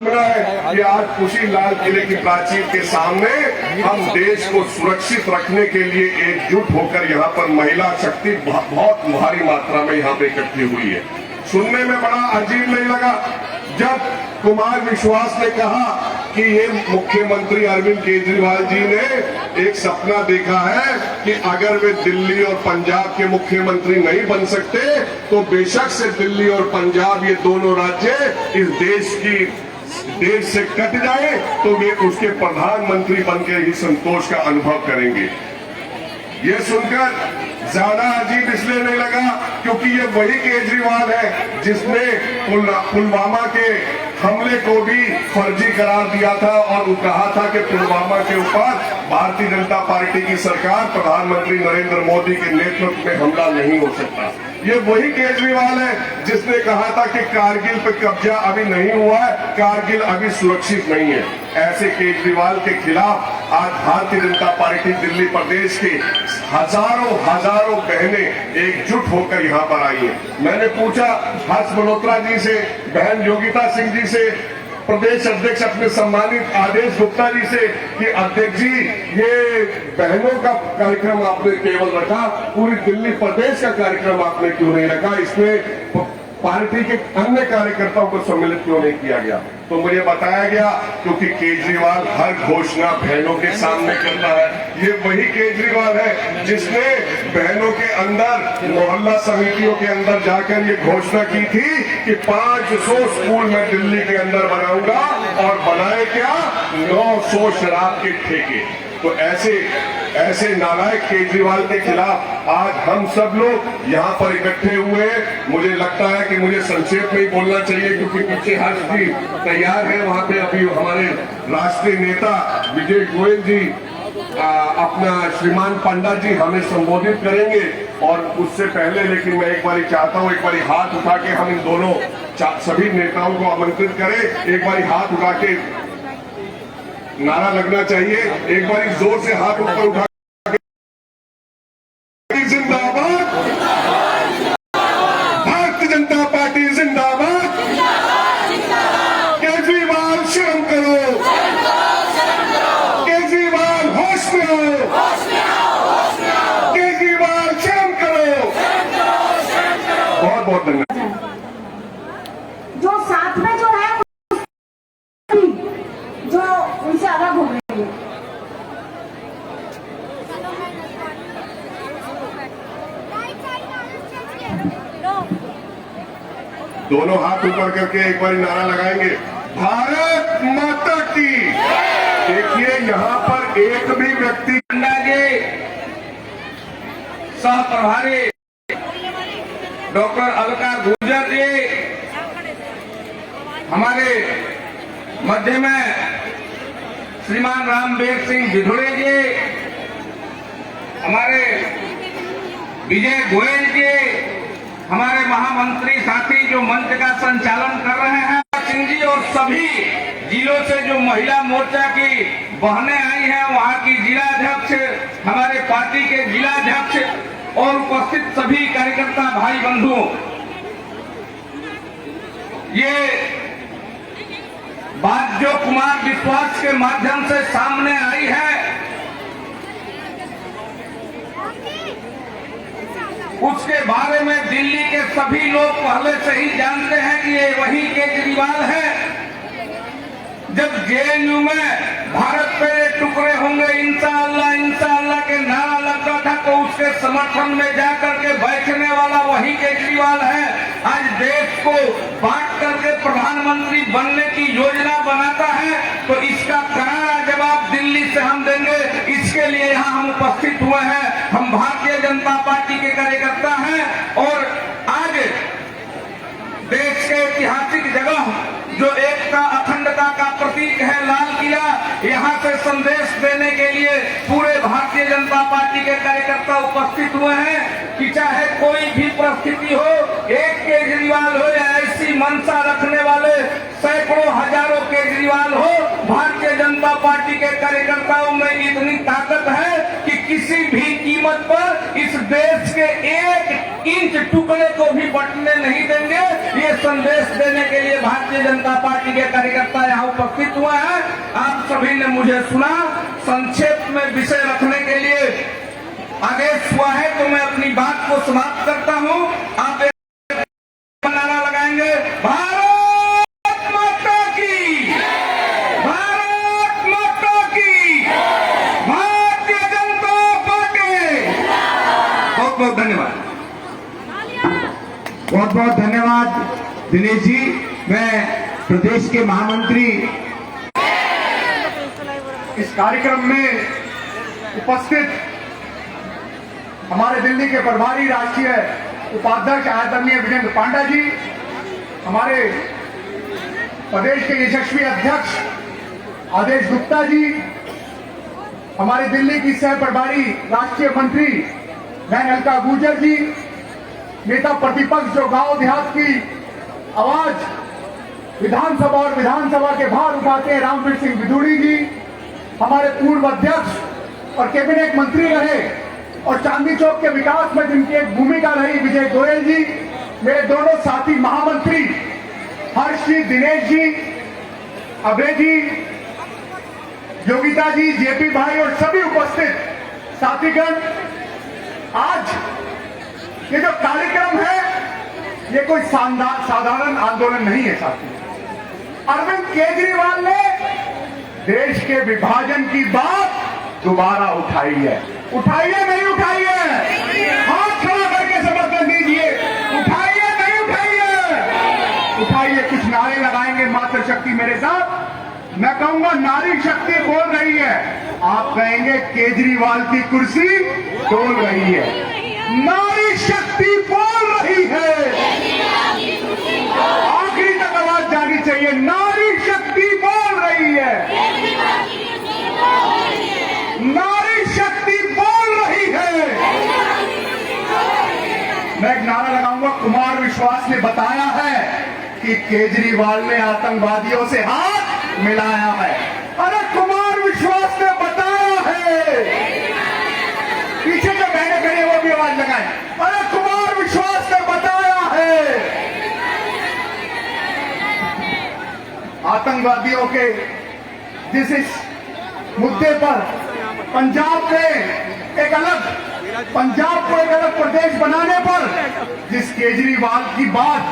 है कि आज खुशी लाल किले की प्राचीर के सामने हम देश को सुरक्षित रखने के लिए एकजुट होकर यहाँ पर महिला शक्ति बहुत भारी मात्रा में यहाँ पे इकट्ठी हुई है। सुनने में बड़ा अजीब नहीं लगा जब कुमार विश्वास ने कहा कि ये मुख्यमंत्री अरविंद केजरीवाल जी ने एक सपना देखा है कि अगर वे दिल्ली और पंजाब के मुख्यमंत्री नहीं बन सकते तो बेशक से दिल्ली और पंजाब ये दोनों राज्य इस देश से कट जाए तो वे उसके प्रधानमंत्री बनकर ही संतोष का अनुभव करेंगे। ये सुनकर ज्यादा अजीब इसलिए नहीं लगा क्योंकि ये वही केजरीवाल है जिसने पुलवामा के हमले को भी फर्जी करार दिया था और कहा था कि पुलवामा के ऊपर भारतीय जनता पार्टी की सरकार प्रधानमंत्री नरेंद्र मोदी के नेतृत्व में हमला नहीं हो सकता। ये वही केजरीवाल है जिसने कहा था कि कारगिल पे कब्जा अभी नहीं हुआ है, कारगिल अभी सुरक्षित नहीं है। ऐसे केजरीवाल के खिलाफ आज भारतीय जनता पार्टी दिल्ली प्रदेश के हजारों बहनें एकजुट होकर यहाँ पर आई है। मैंने पूछा हर्ष मल्होत्रा जी से, बहन योगिता सिंह जी से, प्रदेश अध्यक्ष अपने सम्मानित आदेश गुप्ता जी से कि अध्यक्ष जी ये बहनों का कार्यक्रम आपने केवल रखा, पूरी दिल्ली प्रदेश का कार्यक्रम आपने क्यों नहीं रखा, इसमें पार्टी के अन्य कार्यकर्ताओं को सम्मिलित क्यों नहीं किया गया? तो मुझे बताया गया क्योंकि केजरीवाल हर घोषणा बहनों के सामने करता है। ये वही केजरीवाल है जिसने बहनों के अंदर मोहल्ला समितियों के अंदर जाकर ये घोषणा की थी कि 500 स्कूल मैं दिल्ली के अंदर बनाऊंगा और बनाए क्या 900 शराब के ठेके। तो ऐसे नालायक केजरीवाल के खिलाफ आज हम सब लोग यहाँ पर इकट्ठे हुए। मुझे लगता है कि मुझे संक्षेप में ही बोलना चाहिए क्योंकि पीछे हर्ष जी तैयार है, वहाँ पे अभी हमारे राष्ट्रीय नेता विजय गोयल जी अपना श्रीमान पंडा जी हमें संबोधित करेंगे और उससे पहले लेकिन मैं एक बार चाहता हूँ एक बार हाथ उठा के हम इन दोनों सभी नेताओं को आमंत्रित करें। एक बार हाथ उठा के नारा लगना चाहिए, एक बार जोर से हाथ ऊपर उठा के जिंदाबाद, भारतीय जनता पार्टी जिंदाबाद, केजरीवाल शर्म करो, केजरीवाल होश में आओ, केजरीवाल शर्म करो। बहुत बहुत धन्यवाद। जो साथ में जो है जो उनसे अलग हो गई है। दोनों हाथ ऊपर करके एक बार नारा लगाएंगे, भारत माता की। देखिए यहाँ पर एक भी व्यक्ति जी सह प्रभारी डॉक्टर अलका गुर्जर जी, हमारे मध्य में श्रीमान रामवीर सिंह भिधुड़े जी, हमारे विजय गोयल जी, हमारे महामंत्री साथी जो मंच का संचालन कर रहे हैं सिंह जी, और सभी जिलों से जो महिला मोर्चा की बहनें आई हैं, वहां की जिलाध्यक्ष, हमारे पार्टी के जिलाध्यक्ष और उपस्थित सभी कार्यकर्ता भाई बंधु, ये बात जो कुमार विश्वास के माध्यम से सामने आई है उसके बारे में दिल्ली के सभी लोग पहले से ही जानते हैं कि ये वही केजरीवाल है। जब जेएनयू में भारत पे टुकड़े होंगे इंशाअल्लाह इंशाअल्लाह के नारा लगता था तो उसके समर्थन में जाकर के बैठने वाला वही केजरीवाल है। आज देश को बांट करके प्रधानमंत्री बनने की योजना बनाता है तो इसका करारा जवाब दिल्ली से हम देंगे। इसके लिए यहाँ हम उपस्थित हुए हैं। हम भारतीय जनता पार्टी के कार्यकर्ता हैं और आज देश के ऐतिहासिक जगह जो एकता अखंडता का प्रतीक है लाल किला, यहाँ से संदेश देने के लिए पूरे भारतीय जनता पार्टी के कार्यकर्ता उपस्थित हुए हैं कि चाहे कोई भी परिस्थिति हो, एक केजरीवाल हो या ऐसी मंशा रखने वाले सैकड़ों हजारों केजरीवाल हो, भारतीय जनता पार्टी के कार्यकर्ताओं में इतनी ताकत है कि किसी भी कीमत पर इस देश के 1 इंच टुकड़े को भी बंटने नहीं देंगे। ये संदेश देने के लिए भारतीय जनता पार्टी के कार्यकर्ता यहाँ उपस्थित हुए हैं। आप सभी ने मुझे सुना। संक्षेप में विषय रखने के लिए आदेश हुआ है तो मैं अपनी बात को समाप्त करता हूँ। आप एक नारा लगाएंगे, भारत माता की, भारत माता की, भारतीय जनता पार्टी। बहुत बहुत धन्यवाद। बहुत बहुत धन्यवाद दिनेश जी। मैं प्रदेश के महामंत्री इस कार्यक्रम में उपस्थित हमारे दिल्ली के प्रभारी राष्ट्रीय उपाध्यक्ष आदरणीय विजेंद्र पांडा जी, हमारे प्रदेश के यशस्वी अध्यक्ष आदेश गुप्ता जी, हमारे दिल्ली की सह प्रभारी राष्ट्रीय मंत्री बहन अलका गुर्जर जी, नेता प्रतिपक्ष जो गांव देहात की आवाज विधानसभा और विधानसभा के बाहर उठाते हैं रामवीर सिंह बिधूड़ी जी, हमारे पूर्व अध्यक्ष और कैबिनेट मंत्री रहे और चांदी चौक के विकास में जिनकी एक भूमिका रही विजय गोयल जी, मेरे दोनों साथी महामंत्री हर्ष जी, दिनेश जी, अभय जी, योगिता जी, जेपी भाई और सभी उपस्थित साथीगण, आज ये जो कार्यक्रम है ये कोई साधारण आंदोलन नहीं है साथी। अरविंद केजरीवाल ने देश के विभाजन की बात दोबारा उठाई है। उठाइए नहीं उठाइए? हाथ खड़ा करके समर्थन दीजिए। उठाइए नहीं उठाइए? उठाइए। कुछ नारे लगाएंगे मातृ शक्ति मेरे साथ। मैं कहूंगा नारी शक्ति बोल रही है, आप कहेंगे केजरीवाल की कुर्सी डोल रही है। नारी शक्ति बोल रही है, आखिरी तक आवाज जानी चाहिए। नारी शक्ति बोल रही है, नारी शक्ति बोल रही है। मैं एक नारा लगाऊंगा, कुमार विश्वास ने बताया है कि केजरीवाल ने आतंकवादियों से हाथ मिलाया है। अरे कुमार विश्वास ने बताया है, पीछे जो बहने खड़ी है वो भी आवाज लगाए। अरे कुमार विश्वास ने बताया है आतंकवादियों के जिस इस मुद्दे पर पंजाब को एक अलग प्रदेश बनाने पर जिस केजरीवाल की बात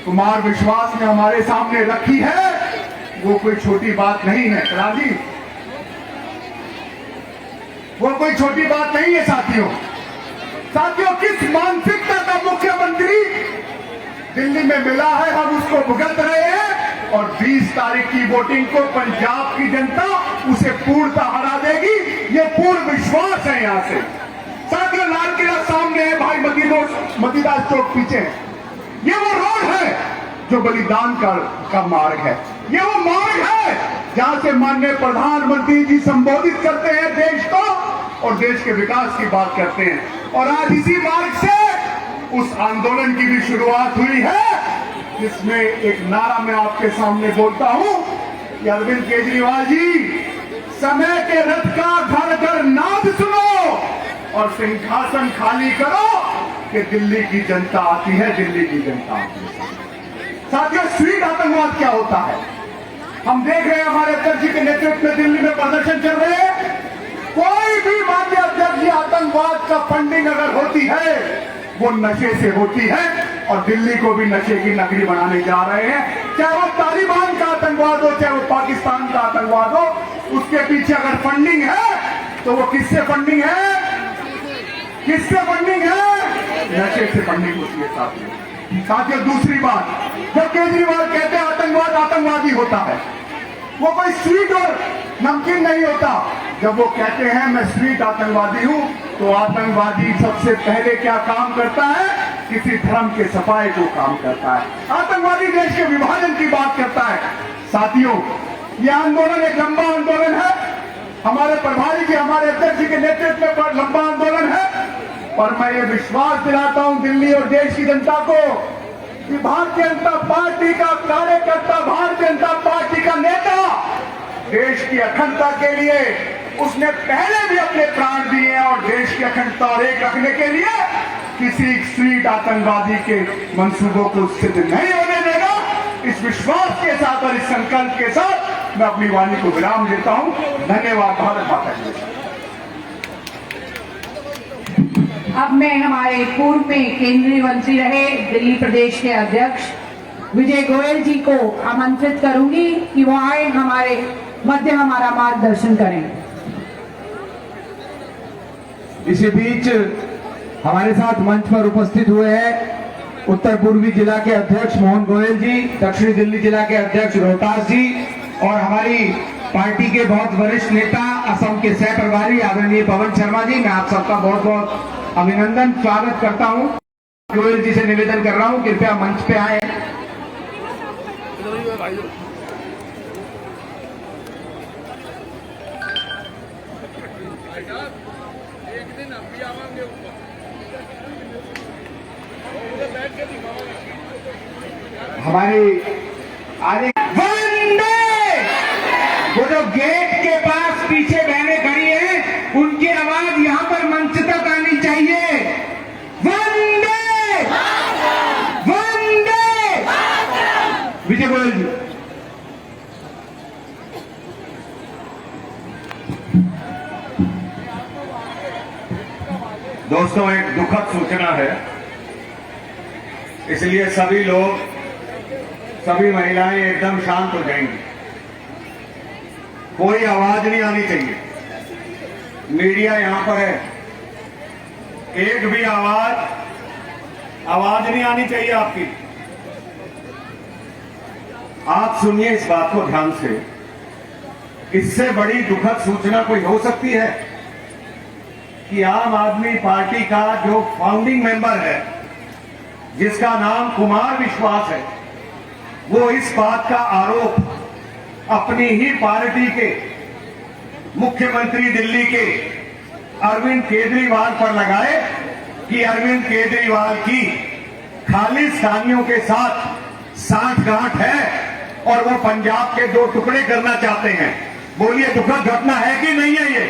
कुमार विश्वास ने हमारे सामने रखी है वो कोई छोटी बात नहीं है राजी, वो कोई छोटी बात नहीं है साथियों। साथियों, किस मानसिकता का मुख्यमंत्री दिल्ली में मिला है हम उसको भुगत रहे हैं और 20 तारीख की वोटिंग को पंजाब की जनता उसे पूर्णतः हरा देगी, ये पूर्ण विश्वास है। यहां से साथियों, लाल किला सामने है, भाई मतीदास चौक पीछे है। ये वो रोड है जो बलिदान का मार्ग है, ये वो मार्ग है जहां से माननीय प्रधानमंत्री जी संबोधित करते हैं देश को और देश के विकास की बात करते हैं। और आज इसी मार्ग से उस आंदोलन की भी शुरुआत हुई है जिसमें एक नारा मैं आपके सामने बोलता हूं कि अरविंद केजरीवाल जी, समय के रथ का घर घर नाद सुनो और सिंहासन खाली करो कि दिल्ली की जनता आती है, दिल्ली की जनता आती है। साथियों, स्ट्रीट आतंकवाद क्या होता है हम देख रहे हैं। हमारे अध्यक्ष जी के नेतृत्व में दिल्ली में प्रदर्शन चल रहे हैं। कोई भी माननीय अध्यक्ष जी, आतंकवाद का फंडिंग अगर होती है वो नशे से होती है और दिल्ली को भी नशे की नगरी बनाने जा रहे हैं। चाहे वो तालिबान का आतंकवाद हो, चाहे वो पाकिस्तान का आतंकवाद हो, उसके पीछे अगर फंडिंग है तो वो किससे फंडिंग है? किससे फंडिंग है? नशे से फंडिंग होती है साथियों। दूसरी बात, जब केजरीवाल कहते हैं आतंकवाद आतंकवादी होता है, वो कोई स्वीट और नमकीन नहीं होता। जब वो कहते हैं मैं स्वीट आतंकवादी हूं तो आतंकवादी सबसे पहले क्या काम करता है? किसी धर्म के सफाई को काम करता है। आतंकवादी देश के विभाजन की बात करता है। साथियों, ये आंदोलन एक लंबा आंदोलन है। हमारे प्रभारी जी, हमारे अध्यक्ष जी के नेतृत्व पर लंबा आंदोलन है और मैं ये विश्वास दिलाता हूं दिल्ली और देश की जनता को कि भारतीय जनता पार्टी का कार्यकर्ता, भारतीय जनता पार्टी का नेता देश की अखंडता के लिए उसने पहले भी अपने प्राण दिए हैं और देश की अखंडता और एक रखने के लिए किसी स्ट्रीट आतंकवादी के मंसूबों को सिद्ध नहीं होने देगा। इस विश्वास के साथ और इस संकल्प के साथ मैं अपनी वाणी को विराम देता हूं। धन्यवाद। भारत माता की जय। अब मैं हमारे पूर्व में केंद्रीय मंत्री रहे दिल्ली प्रदेश के अध्यक्ष विजय गोयल जी को आमंत्रित करूंगी कि वो आए हमारे मध्य हमारा मार्गदर्शन करें। इसी बीच हमारे साथ मंच पर उपस्थित हुए हैं उत्तर पूर्वी जिला के अध्यक्ष मोहन गोयल जी, दक्षिणी दिल्ली जिला के अध्यक्ष रोहतास जी और हमारी पार्टी के बहुत वरिष्ठ नेता असम के सह प्रभारी आदरणीय पवन शर्मा जी। मैं आप सबका बहुत बहुत अभिनंदन स्वागत करता हूं। गोयल जी से निवेदन कर रहा हूं कृपया मंच पे आए। हमारी आगे वंदे, वो जो गेट के पास पीछे बहनें खड़ी हैं उनकी आवाज यहां पर मंच तक आनी चाहिए। वंदे वंदे विजय गोयल जी। दोस्तों, एक दुखद सूचना है, इसलिए सभी लोग, सभी महिलाएं एकदम शांत हो जाएंगी। कोई आवाज नहीं आनी चाहिए। मीडिया यहां पर है, एक भी आवाज नहीं आनी चाहिए आपकी। आप सुनिए इस बात को ध्यान से। इससे बड़ी दुखद सूचना कोई हो सकती है कि आम आदमी पार्टी का जो फाउंडिंग मेंबर है, जिसका नाम कुमार विश्वास है, वो इस बात का आरोप अपनी ही पार्टी के मुख्यमंत्री दिल्ली के अरविंद केजरीवाल पर लगाए कि अरविंद केजरीवाल की खालिस्तानियों के साथ सांठगांठ है और वो पंजाब के दो टुकड़े करना चाहते हैं। बोलिए, दुखद घटना है कि नहीं है ये?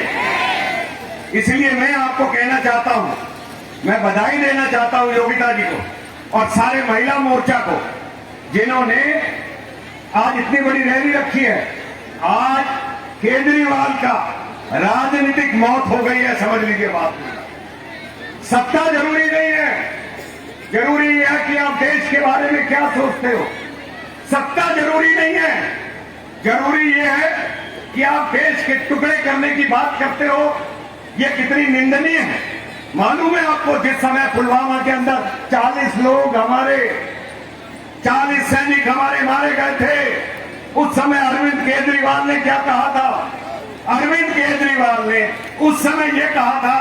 इसलिए मैं आपको कहना चाहता हूं, मैं बधाई देना चाहता हूं योगिता जी को और सारे महिला मोर्चा को, जिन्होंने आज इतनी बड़ी रैली रखी है। आज केजरीवाल का राजनीतिक मौत हो गई है, समझ लीजिए बात। सत्ता जरूरी नहीं है, जरूरी है कि आप देश के बारे में क्या सोचते हो। सत्ता जरूरी नहीं है, जरूरी यह है कि आप देश के टुकड़े करने की बात करते हो। ये कितनी निंदनीय है। मालूम है आपको, जिस समय पुलवामा के अंदर 40 लोग हमारे, 40 सैनिक हमारे मारे गए थे, उस समय अरविंद केजरीवाल ने क्या कहा था? अरविंद केजरीवाल ने उस समय ये कहा था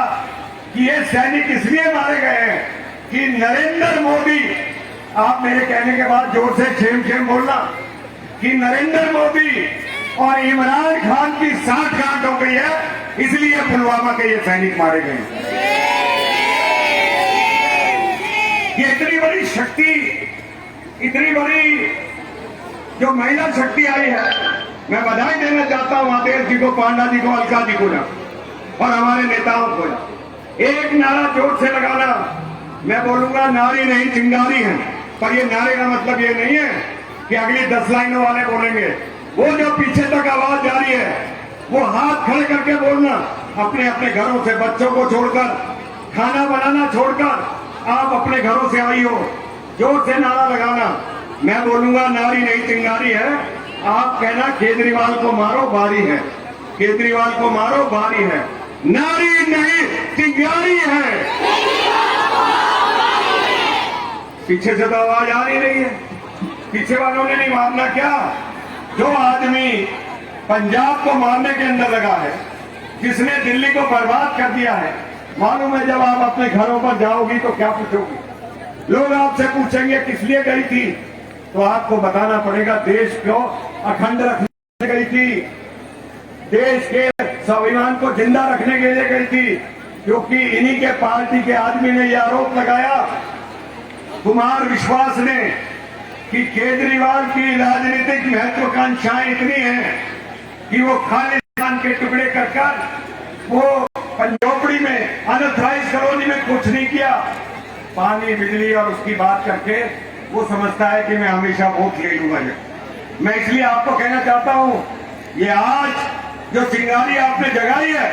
कि ये सैनिक इसलिए मारे गए हैं कि नरेंद्र मोदी, आप मेरे कहने के बाद जोर से खेम खेम बोलना, कि नरेंद्र मोदी और इमरान खान की सांठगांठ हो गई है, इसलिए पुलवामा के ये सैनिक मारे गए। ये इतनी बड़ी शक्ति, इतनी बड़ी जो महिला शक्ति आई है, मैं बधाई देना चाहता हूं आदेश जी को, पांडा जी को, अलका जी को और हमारे नेताओं को। एक नारा जोर से लगाना। मैं बोलूंगा नारी नहीं चिंगारी है, पर ये नारे का मतलब ये नहीं है कि अगली 10 लाइनों वाले बोलेंगे। वो जो पीछे तक आवाज जा रही है, वो हाथ खड़े करके बोलना। अपने अपने घरों से बच्चों को छोड़कर, खाना बनाना छोड़कर आप अपने घरों से आई हो, जोर से नारा लगाना। मैं बोलूंगा नारी नहीं चिंगारी है, आप कहना केजरीवाल को मारो बारी है, केजरीवाल को मारो बारी है। नारी नहीं चिंगारी है। पीछे से तो आवाज आ ही नहीं है, पीछे वालों ने नहीं मारना क्या? जो आदमी पंजाब को मारने के अंदर लगा है, जिसने दिल्ली को बर्बाद कर दिया है, मालूम है जब आप अपने घरों पर जाओगी तो क्या पूछोगी? लोग आपसे पूछेंगे किस लिए गई थी, तो आपको बताना पड़ेगा देश को अखंड रखने गई थी, देश के स्वाभिमान को जिंदा रखने के लिए गई थी। क्योंकि इन्हीं के पार्टी के आदमी ने यह आरोप लगाया, कुमार विश्वास ने, कि केजरीवाल की राजनीतिक महत्वाकांक्षाएं इतनी हैं कि वो खालिस्तान के टुकड़े कर वो पंजोपड़ी में अनऑथराइज कॉलोनी में कुछ नहीं किया। पानी बिजली और उसकी बात करके वो समझता है कि मैं हमेशा वोट ले लूंगा। मैं इसलिए आपको कहना चाहता हूं, ये आज जो चिंगारी आपने जगाई है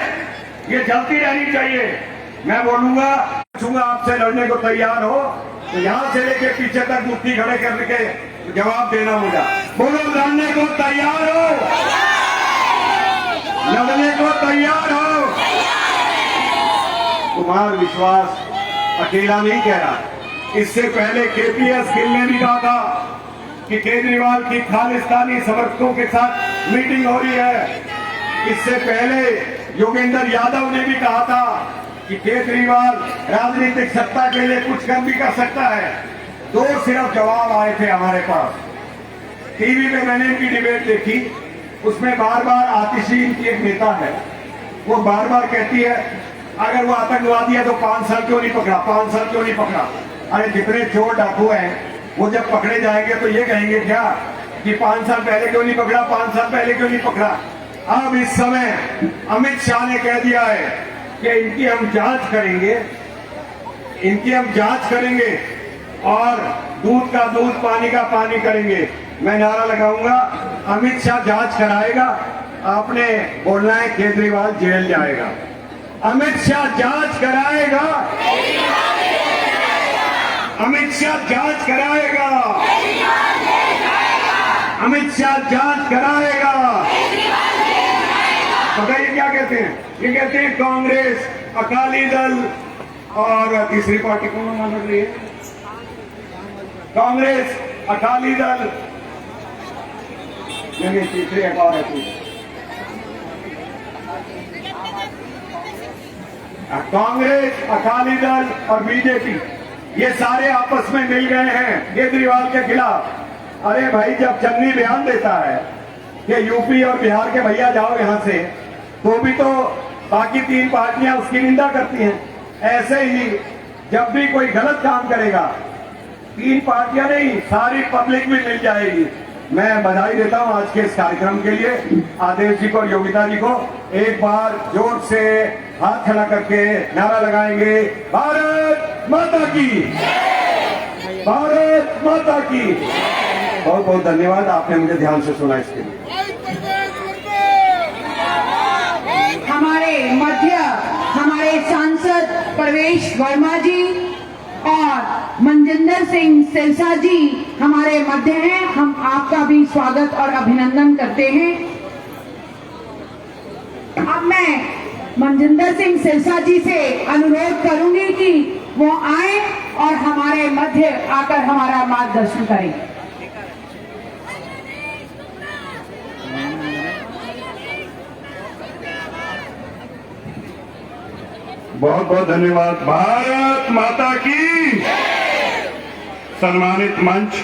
ये जलती रहनी चाहिए। मैं बोलूंगा, पूछूंगा आपसे लड़ने को तैयार हो तो यहां से लेके पीछे तक मुट्ठी खड़े करके जवाब देना होगा। बोलो, लड़ने को तैयार हो, लड़ने को तैयार हो। कुमार विश्वास अकेला नहीं कह रहा, इससे पहले केपीएस गिल ने भी कहा था कि केजरीवाल की खालिस्तानी समर्थकों के साथ मीटिंग हो रही है। इससे पहले योगेंद्र यादव ने भी कहा था कि केजरीवाल राजनीतिक सत्ता के लिए कुछ कर भी कर सकता है। दो सिर्फ जवाब आए थे हमारे पास। टीवी पे मैंने इनकी डिबेट देखी, उसमें बार बार आतिशी इनकी एक नेता है, वो बार बार कहती है अगर वो आतंकवादी है तो 5 साल क्यों नहीं पकड़ा, 5 साल क्यों नहीं पकड़ा। अरे जितने चोर डाकू हैं वो जब पकड़े जाएंगे तो ये कहेंगे क्या कि 5 साल पहले क्यों नहीं पकड़ा, 5 साल पहले क्यों नहीं पकड़ा। अब इस समय अमित शाह ने कह दिया है कि इनकी हम जांच करेंगे, इनकी हम जांच करेंगे और दूध का दूध पानी का पानी करेंगे। मैं नारा लगाऊंगा, अमित शाह जांच कराएगा, आपने बोलना है केजरीवाल जेल जाएगा। अमित शाह जांच कराएगा, अमित शाह जांच कराएगा, अमित शाह जांच कराएगा। बताइए क्या कहते हैं? ये कहते हैं कांग्रेस, अकाली दल और तीसरी पार्टी कौन मान रही है? कांग्रेस, अकाली दल, नहीं तीसरी एक और है, कांग्रेस, अकाली दल और बीजेपी, ये सारे आपस में मिल गए हैं केजरीवाल के खिलाफ। अरे भाई, जब चन्नी बयान देता है कि यूपी और बिहार के भैया जाओ यहां से, तो भी तो बाकी 3 पार्टियां उसकी निंदा करती हैं। ऐसे ही जब भी कोई गलत काम करेगा 3 पार्टियां नहीं, सारी पब्लिक भी मिल जाएगी। मैं बधाई देता हूं आज के इस कार्यक्रम के लिए आदेश जी को और योगिता जी को। एक बार जोर से हाथ खड़ा करके नारा लगाएंगे, भारत माता की, भारत माता की। बहुत बहुत धन्यवाद, आपने मुझे ध्यान से सुना इसके लिए। हमारे मध्य हमारे सांसद प्रवेश वर्मा जी और मनजिंदर सिंह सिरसा जी हमारे मध्य हैं। हम आपका भी स्वागत और अभिनंदन करते हैं। अब मैं मनजिंदर सिंह सिरसा जी से अनुरोध करूंगी कि वो आए और हमारे मध्य आकर हमारा मार्गदर्शन करें। बहुत बहुत धन्यवाद। भारत माता की। सम्मानित मंच,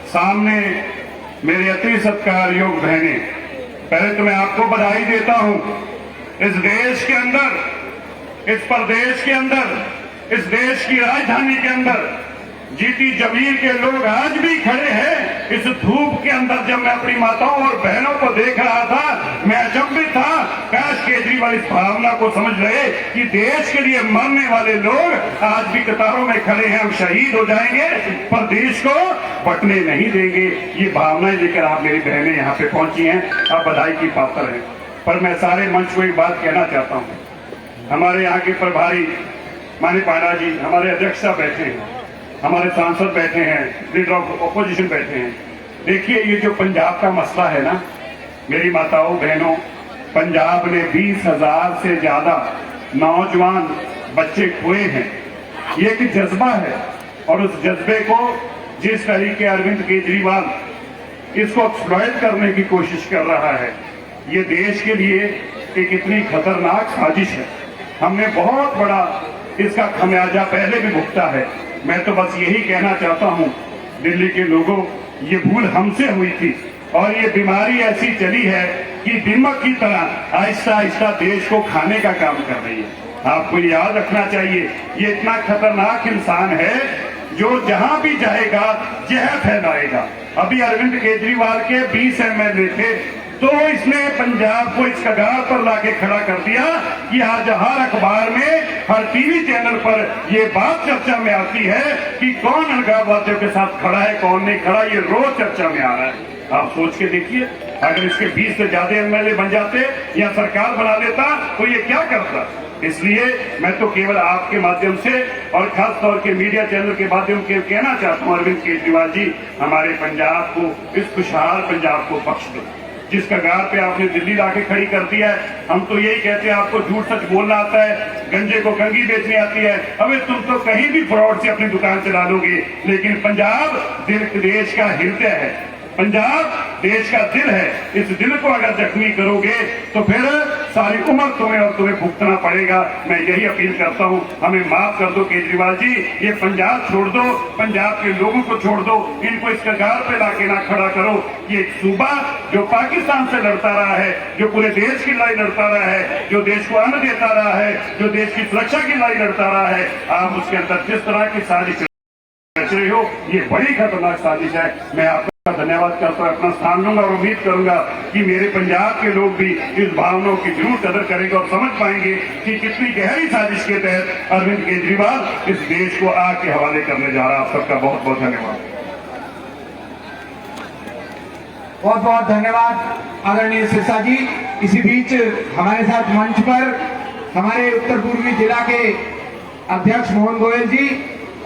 सामने मेरे अति सत्कार योग्य बहनें, पहले तो मैं आपको बधाई देता हूं। इस देश के अंदर, इस प्रदेश के अंदर, इस देश की राजधानी के अंदर जीती जमीन के लोग आज भी खड़े हैं। इस धूप के अंदर जब मैं अपनी माताओं और बहनों को देख रहा था, मैं अचंभित था। काश केजरीवाल इस भावना को समझ रहे कि देश के लिए मरने वाले लोग आज भी कतारों में खड़े हैं, हम शहीद हो जाएंगे पर देश को बटने नहीं देंगे। ये भावनाएं लेकर आप मेरी बहनें यहाँ पे पहुंची हैं, आप बधाई की पात्र हैं। पर मैं सारे मंच को एक बात कहना चाहता हूँ। हमारे यहाँ के प्रभारी माननीय पांडा जी, हमारे अध्यक्ष साहब बैठे हैं, हमारे सांसद बैठे हैं, लीडर ऑफ ऑपोजिशन बैठे हैं। देखिए, ये जो पंजाब का मसला है ना, मेरी माताओं बहनों, पंजाब ने 20,000 से ज्यादा नौजवान बच्चे खोए हैं। ये एक जज्बा है और उस जज्बे को जिस तरीके अरविंद केजरीवाल इसको एक्सप्लॉइट करने की कोशिश कर रहा है, ये देश के लिए एक इतनी खतरनाक साजिश है। हमने बहुत बड़ा इसका खमियाजा पहले भी भुगता है। मैं तो बस यही कहना चाहता हूं, दिल्ली के लोगों, ये भूल हमसे हुई थी और ये बीमारी ऐसी चली है कि दीमक की तरह आहिस्ता आहिस्ता देश को खाने का काम कर रही है। आपको याद रखना चाहिए, ये इतना खतरनाक इंसान है जो जहां भी जाएगा जहर फैलाएगा। अभी अरविंद केजरीवाल के 20 MLA थे तो इसने पंजाब को इस कगार पर लाके खड़ा कर दिया कि आज हर अखबार में, हर टीवी चैनल पर ये बात चर्चा में आती है कि कौन अलगाववादियों के साथ खड़ा है, कौन नहीं खड़ा, ये रोज चर्चा में आ रहा है। आप सोच के देखिए, अगर इसके 20 से ज्यादा एमएलए बन जाते या सरकार बना लेता तो ये क्या करता। इसलिए मैं तो केवल आपके माध्यम से और खास तौर के मीडिया चैनल के माध्यम से कहना चाहता हूं, अरविंद केजरीवाल जी, हमारे पंजाब को, इस खुशहाल पंजाब को बख्श दो। जिस कगार पे आपने दिल्ली लाके खड़ी कर दिया है, हम तो यही कहते हैं आपको झूठ सच बोलना आता है, गंजे को कंगी बेचनी आती है। अबे तुम तो कहीं भी फ्रॉड से अपनी दुकान चला लोगे, लेकिन पंजाब देश का हृदय है, पंजाब देश का दिल है। इस दिल को अगर जख्मी करोगे तो फिर सारी उम्र तुम्हें भुगतना पड़ेगा। मैं यही अपील करता हूं, हमें माफ कर दो केजरीवाल जी, ये पंजाब छोड़ दो, पंजाब के लोगों को छोड़ दो, इनको इस कगार पे लाके ना खड़ा करो। ये एक सूबा जो पाकिस्तान से लड़ता रहा है, जो पूरे देश की लड़ाई लड़ता रहा है, जो देश को अन्न देता रहा है, जो देश की सुरक्षा की लड़ाई लड़ता रहा है, आप उसके अंदर जिस तरह की साजिश रच रहे हो, ये बड़ी खतरनाक साजिश है। मैं आपका धन्यवाद करता हूं, अपना स्थान लूंगा और उम्मीद करूंगा कि मेरे पंजाब के लोग भी इस भावनाओं की जरूर कदर करेंगे और समझ पाएंगे कि कितनी गहरी साजिश के तहत अरविंद केजरीवाल इस देश को आग के हवाले करने जा रहा है। आप सबका बहुत बहुत धन्यवाद। बहुत बहुत धन्यवाद आदरणीय सिरसा जी। इसी बीच हमारे साथ मंच पर हमारे उत्तर पूर्वी जिला के अध्यक्ष मोहन गोयल जी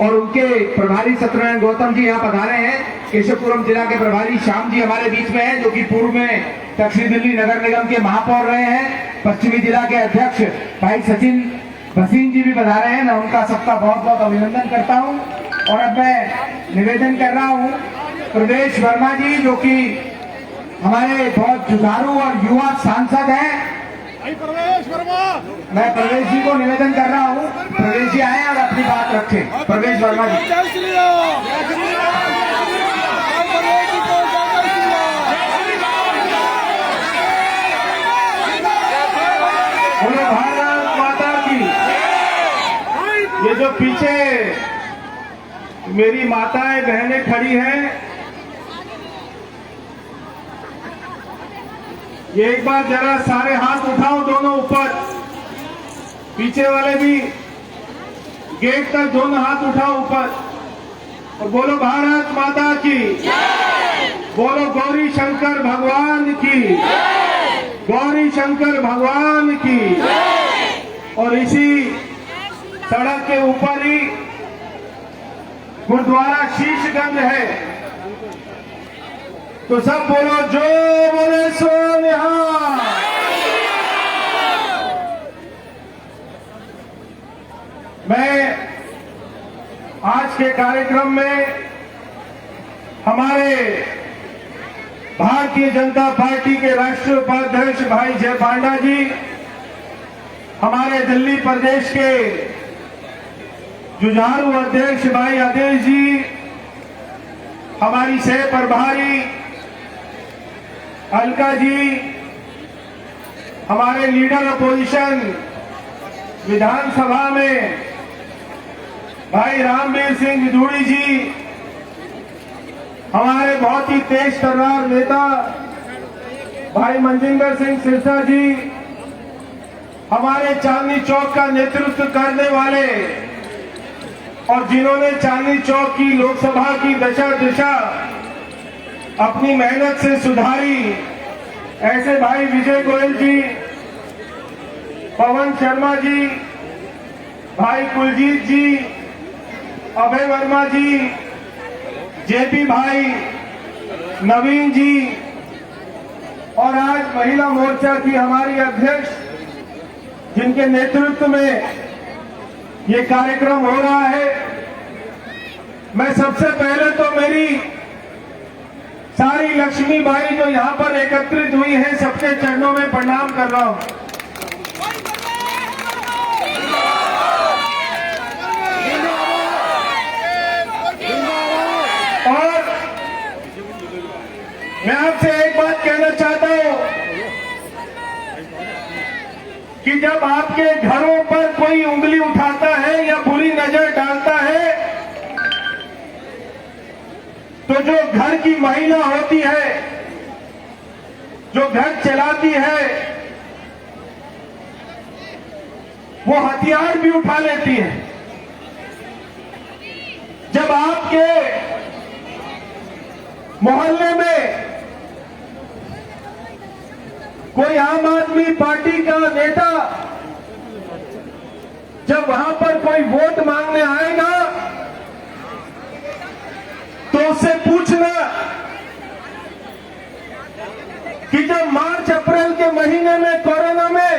और उनके प्रभारी सत्यनारायण गौतम जी यहाँ पधारे हैं। केशवपुरम जिला के प्रभारी श्याम जी हमारे बीच में हैं, जो कि पूर्व में दक्षिण दिल्ली नगर निगम के महापौर रहे हैं। पश्चिमी जिला के अध्यक्ष भाई सचिन भसीन जी भी पधारे हैं। मैं उनका सबका बहुत बहुत अभिनंदन करता हूँ। और अब मैं निवेदन कर रहा हूँ प्रवेश वर्मा जी, जो कि हमारे बहुत जुझारू और युवा सांसद हैं। मैं प्रवेश जी को निवेदन कर रहा हूँ, प्रवेश जी आए और अपनी बात रखें। प्रवेश वर्मा जी। बोलो भारत माता की। ये जो पीछे मेरी माताएं बहनें खड़ी हैं, ये एक बार जरा सारे हाथ उठाओ दोनों ऊपर, पीछे वाले भी गेट तक दोनों हाथ उठाओ ऊपर और बोलो भारत माता की, बोलो गौरी शंकर भगवान की, गौरी शंकर भगवान की। और इसी सड़क के ऊपर ही गुरुद्वारा शीशगंज है, तो सब बोलो जो बोले सो निहाल। मैं आज के कार्यक्रम में हमारे भारतीय जनता पार्टी के राष्ट्रीय उपाध्यक्ष भाई जय पांडा जी, हमारे दिल्ली प्रदेश के जुझारू अध्यक्ष भाई आदेश जी, हमारी सह प्रभारी अलका जी, हमारे लीडर अपोजिशन विधानसभा में भाई रामवीर सिंह विधूड़ी जी, हमारे बहुत ही तेज तर्रार नेता भाई मनजिंदर सिंह सिरसा जी, हमारे चांदनी चौक का नेतृत्व करने वाले और जिन्होंने चांदनी चौक की लोकसभा की दशा दिशा अपनी मेहनत से सुधारी, ऐसे भाई विजय गोयल जी, पवन शर्मा जी, भाई कुलजीत जी, अभय वर्मा जी, जेपी भाई, नवीन जी, और आज महिला मोर्चा की हमारी अध्यक्ष जिनके नेतृत्व में ये कार्यक्रम हो रहा है। मैं सबसे पहले तो मेरी सारी लक्ष्मी बाई जो यहाँ पर एकत्रित हुई है, सबके चरणों में प्रणाम कर रहा हूं। और मैं आपसे एक बात कहना चाहता हूं कि जब आपके घरों पर कोई उंगली उठाता है या बुरी नजर डालता है, तो जो घर की महिला होती है जो घर चलाती है वो हथियार भी उठा लेती है। जब आपके मोहल्ले में कोई आम आदमी पार्टी का नेता जब वहां पर कोई वोट मांगने आएगा तो उससे पूछना कि जब मार्च अप्रैल के महीने में कोरोना में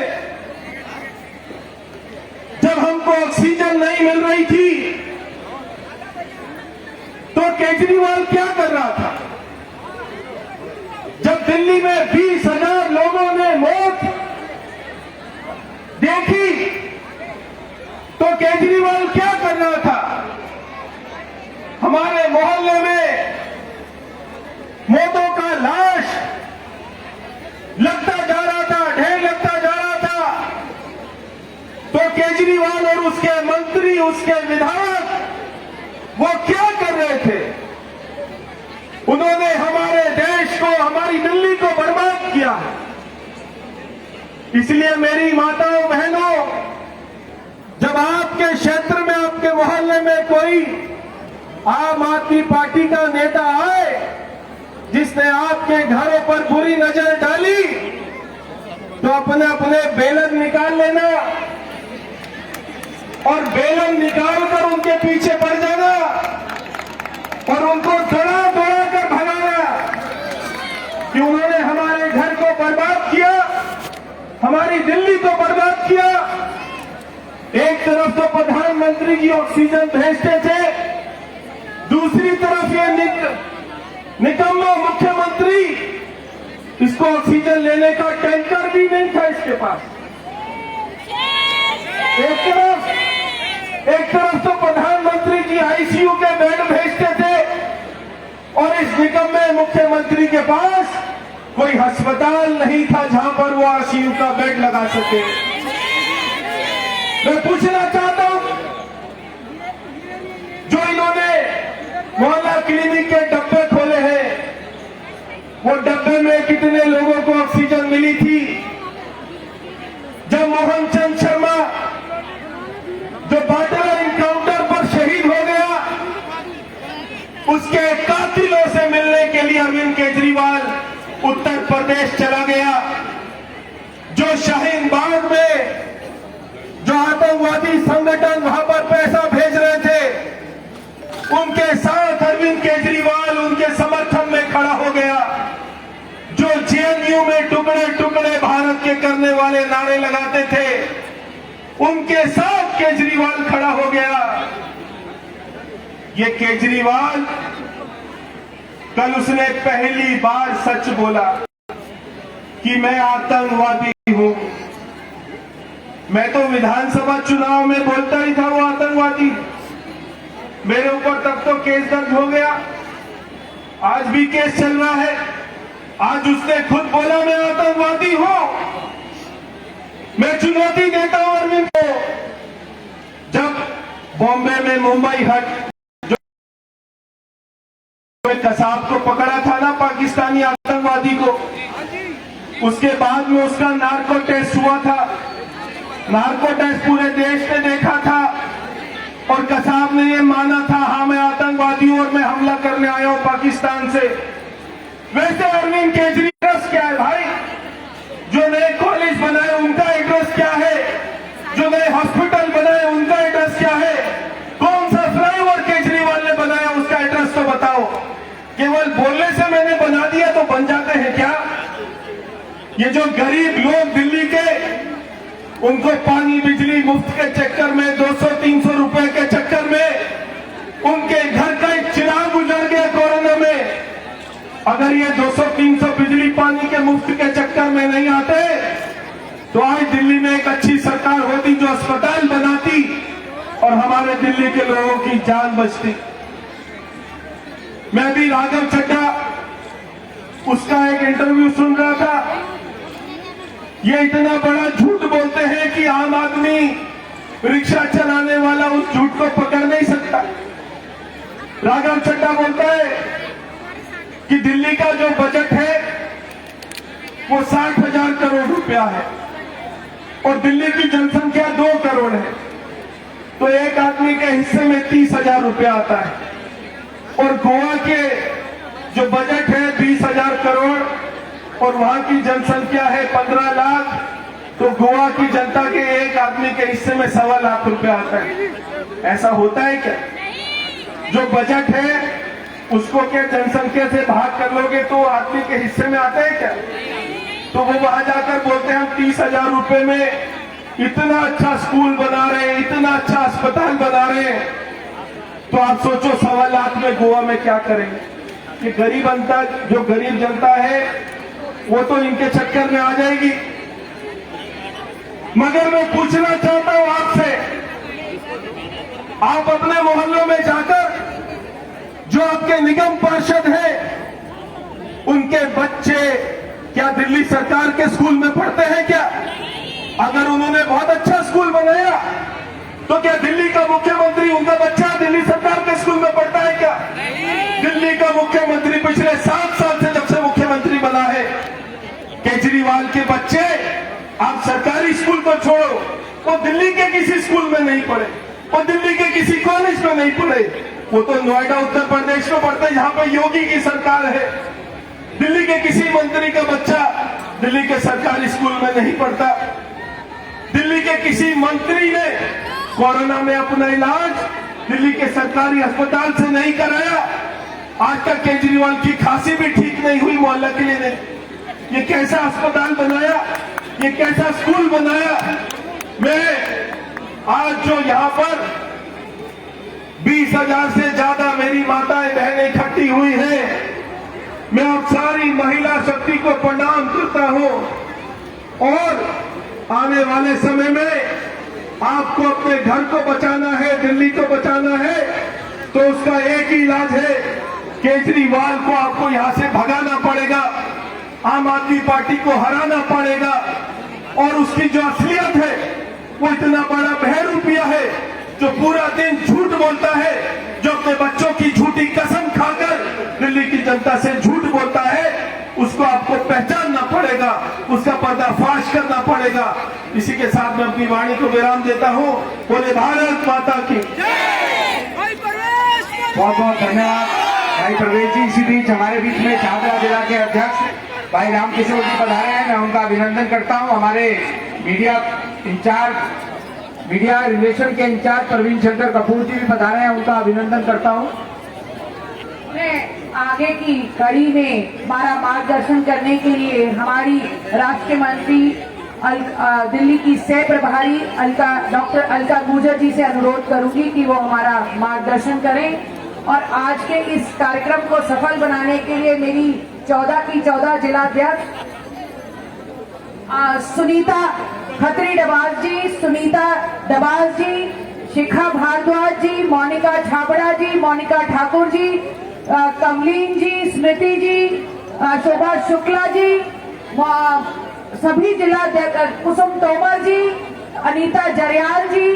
जब हमको ऑक्सीजन नहीं मिल रही थी तो केजरीवाल क्या कर रहा था? जब दिल्ली में 20,000 लोगों ने मौत देखी तो केजरीवाल क्या कर रहा था? हमारे मोहल्ले में मौतों का लाश लगता जा रहा था, ढेर लगता जा रहा था, तो केजरीवाल और उसके मंत्री, उसके विधायक वो क्या कर रहे थे? उन्होंने हमारे देश को, हमारी दिल्ली को बर्बाद किया। इसलिए मेरी माताओं बहनों, जब आपके क्षेत्र में, आपके मोहल्ले में कोई आम आदमी पार्टी का नेता आए जिसने आपके घरों पर बुरी नजर डाली तो अपने अपने बेलन निकाल लेना और बेलन निकालकर उनके पीछे पड़ जाना और उनको दौड़ा दौड़ा कर भगाना कि उन्होंने हमारे घर को बर्बाद किया, हमारी दिल्ली को बर्बाद किया। एक तरफ तो प्रधानमंत्री जी ऑक्सीजन भेजते थे, दूसरी तरफ ये निकम्मा मुख्यमंत्री, इसको ऑक्सीजन लेने का टैंकर भी नहीं था इसके पास। एक तरफ तो प्रधानमंत्री जी आईसीयू के बेड भेजते थे और इस निकम्मे मुख्यमंत्री के पास कोई अस्पताल नहीं था जहां पर वो आईसीयू का बेड लगा सके। मैं पूछना चाहता हूं, जो इन्होंने मोहल्ला क्लिनिक के डब्बे खोले हैं, वो डब्बे में कितने लोगों को ऑक्सीजन मिली थी? जब मोहन चंद शर्मा जो बाटला इनकाउंटर पर शहीद हो गया, उसके कातिलों से मिलने के लिए अरविंद केजरीवाल उत्तर प्रदेश चला गया। जो शाहीन बाग में जो आतंकवादी संगठन वहां पर पैसा भेज रहे थे, उनके साथ अरविंद केजरीवाल उनके समर्थन में खड़ा हो गया। जो जेएनयू में टुकड़े टुकड़े भारत के करने वाले नारे लगाते थे, उनके साथ केजरीवाल खड़ा हो गया। ये केजरीवाल कल उसने पहली बार सच बोला कि मैं आतंकवादी हूं। मैं तो विधानसभा चुनाव में बोलता ही था वो आतंकवादी। मेरे ऊपर तब तो केस दर्ज हो गया, आज भी केस चल रहा है। आज उसने खुद बोला मैं आतंकवादी हूं। मैं चुनौती देता हूं अरविंद को। जब बॉम्बे में मुंबई हट जो कसाब को पकड़ा था ना, पाकिस्तानी आतंकवादी को, उसके बाद में उसका नार्को टेस्ट हुआ था। नार्को टेस्ट पूरे देश ने देखा था और कसाब ने ये माना था, हाँ मैं आतंकवादी हूं और मैं हमला करने आया हूं पाकिस्तान से। वैसे अरविंद केजरीवाल क्या है भाई? जो नए कॉलेज बनाए उनका एड्रेस क्या है? जो नए हॉस्पिटल बनाए उनका एड्रेस क्या है? कौन सा फ्लाईओवर केजरीवाल ने बनाया उसका एड्रेस तो बताओ। केवल बोलने से मैंने बना दिया तो बन जाते हैं क्या? ये जो गरीब लोग दिल्ली के, उनको पानी बिजली मुफ्त के चक्कर में, 200-300 रुपए के चक्कर में उनके घर का एक चिराग गुजर गया कोरोना में। अगर ये 200-300 बिजली पानी के मुफ्त के चक्कर में नहीं आते तो आज दिल्ली में एक अच्छी सरकार होती जो अस्पताल बनाती और हमारे दिल्ली के लोगों की जान बचती। मैं भी राघव चड्ढा उसका एक इंटरव्यू सुन रहा था। ये इतना बड़ा झूठ बोलते हैं कि आम आदमी रिक्शा चलाने वाला उस झूठ को पकड़ नहीं सकता। राघव चड्ढा बोलता है कि दिल्ली का जो बजट है वो 60,000 करोड़ रुपया है और दिल्ली की जनसंख्या 2 करोड़ है, तो एक आदमी के हिस्से में 30,000 रुपया आता है। और गोवा के जो बजट है 20,000 करोड़ और वहां की जनसंख्या है 15 लाख, तो गोवा की जनता के एक आदमी के हिस्से में 1.25 लाख रुपया आता है। ऐसा होता है क्या? जो बजट है उसको क्या जनसंख्या से भाग कर लोगे तो आदमी के हिस्से में आता है क्या? तो वो वहां जाकर बोलते हैं हम 30,000 रुपए में इतना अच्छा स्कूल बना रहे हैं, इतना अच्छा अस्पताल बना रहे हैं। तो आप सोचो 1.25 लाख में गोवा में क्या करेंगे? ये गरीब जनता, जो गरीब जनता है वो तो इनके चक्कर में आ जाएगी। मगर मैं पूछना चाहता हूं आपसे, आप अपने मोहल्लों में जाकर जो आपके निगम पार्षद हैं उनके बच्चे क्या दिल्ली सरकार के स्कूल में पढ़ते हैं क्या? अगर उन्होंने बहुत अच्छा स्कूल बनाया तो क्या दिल्ली का मुख्यमंत्री उनका बच्चा दिल्ली सरकार के स्कूल में पढ़ता है क्या? दिल्ली का मुख्यमंत्री पिछले 7 साल से जब से मुख्यमंत्री बना है, केजरीवाल के बच्चे आप सरकारी स्कूल को छोड़ो, वो दिल्ली के किसी स्कूल में नहीं पढ़े, वो दिल्ली के किसी कॉलेज में नहीं पढ़े, वो तो नोएडा उत्तर प्रदेश में पढ़ते जहां पे योगी की सरकार है। दिल्ली के किसी मंत्री का बच्चा दिल्ली के सरकारी स्कूल में नहीं पढ़ता। दिल्ली के किसी मंत्री ने कोरोना में अपना इलाज दिल्ली के सरकारी अस्पताल से नहीं कराया। आज तक केजरीवाल की खांसी भी ठीक नहीं हुई मोहल्ला क्लिनिक। ये कैसा अस्पताल बनाया, ये कैसा स्कूल बनाया? मैं आज जो यहाँ पर 20,000 से ज्यादा मेरी माताएं बहनें इकट्ठी हुई हैं, मैं अब सारी महिला शक्ति को प्रणाम करता हूं। और आने वाले समय में आपको अपने घर को बचाना है, दिल्ली को बचाना है, तो उसका एक ही इलाज है, केजरीवाल को आपको यहां से भगाना पड़ेगा, आम आदमी पार्टी को हराना पड़ेगा। और उसकी जो असलियत है वो इतना बड़ा बहरूपिया है जो पूरा दिन झूठ बोलता है, जो अपने बच्चों की झूठी कसम खाकर दिल्ली की जनता से झूठ बोलता है, उसको आपको पहचानना पड़ेगा, उसका पर्दाफाश करना पड़ेगा। इसी के साथ मैं अपनी वाणी को विराम देता हूं। बोले भारत माता की। बहुत बहुत धन्यवाद भाई प्रवेश जी। इसी बीच हमारे बीच में छात्रा जिला के अध्यक्ष भाई रामकिशोर जी पधारे हैं, मैं उनका अभिनंदन करता हूं। हमारे मीडिया रिलेशन के इंचार्ज प्रवीण शंकर कपूर जी भी पधारे हैं, उनका अभिनंदन करता हूं। आगे की कड़ी में हमारा मार्गदर्शन करने के लिए हमारी राष्ट्रीय मंत्री दिल्ली की सह प्रभारी डॉक्टर अलका गुर्जर जी से अनुरोध करूंगी कि वो हमारा मार्गदर्शन करें। और आज के इस कार्यक्रम को सफल बनाने के लिए मेरी 14 की 14 जिलाध्यक्ष सुनीता खत्री डबाज जी, सुनीता डबाज जी, शिखा भारद्वाज जी, मोनिका छाबड़ा जी, मोनिका ठाकुर जी, कमलीन जी, स्मृति जी, शोभा शुक्ला जी, सभी जिला कुसुम तोमर जी, अनीता जरयाल जी,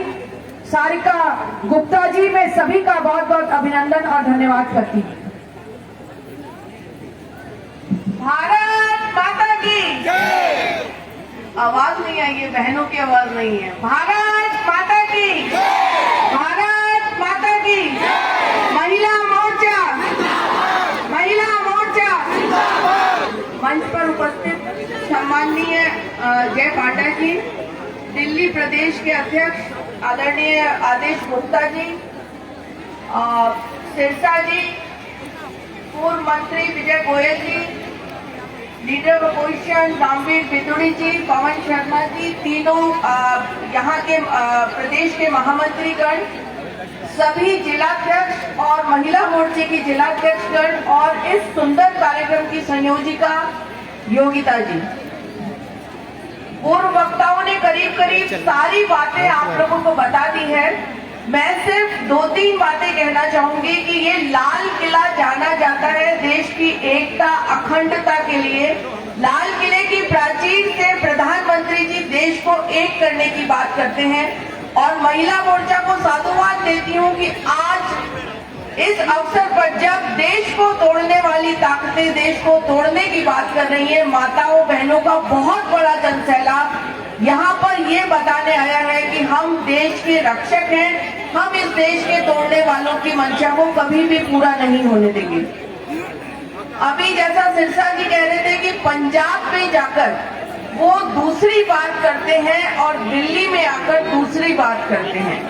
सारिका गुप्ता जी, मैं सभी का बहुत बहुत अभिनंदन और धन्यवाद करती हूँ। भारत माता की आवाज नहीं आई है, बहनों की आवाज नहीं है। भारत माता की, भारत माता की। महिला मोर्चा, महिला मोर्चा। मंच पर उपस्थित सम्माननीय जय पांडा जी, दिल्ली प्रदेश के अध्यक्ष आदरणीय आदेश गुप्ता जी, सिरसा जी, पूर्व मंत्री विजय गोयल जी, लीडर अपोजिशन रामवीर बिदुड़ी जी, पवन शर्मा जी, तीनों यहाँ के प्रदेश के महामंत्रीगण, सभी जिलाध्यक्ष और महिला मोर्चे की जिलाध्यक्षगण और इस सुंदर कार्यक्रम की संयोजिका योगिता जी। पूर्व वक्ताओं ने करीब करीब सारी बातें आप लोगों को बता दी है। मैं सिर्फ 2-3 बातें कहना चाहूंगी कि ये लाल किला जाना जाता है देश की एकता अखंडता के लिए। लाल किले की प्राचीर से प्रधानमंत्री जी देश को एक करने की बात करते हैं और महिला मोर्चा को साधुवाद देती हूँ कि आज इस अवसर पर जब देश को तोड़ने वाली ताकतें देश को तोड़ने की बात कर रही है, माताओं बहनों का बहुत बड़ा जनसैलाब यहाँ पर ये बताने आया है कि हम देश के रक्षक हैं, हम इस देश के तोड़ने वालों की मंशा को कभी भी पूरा नहीं होने देंगे। अभी जैसा सिरसा जी कह रहे थे कि पंजाब में जाकर वो दूसरी बात करते हैं और दिल्ली में आकर दूसरी बात करते हैं।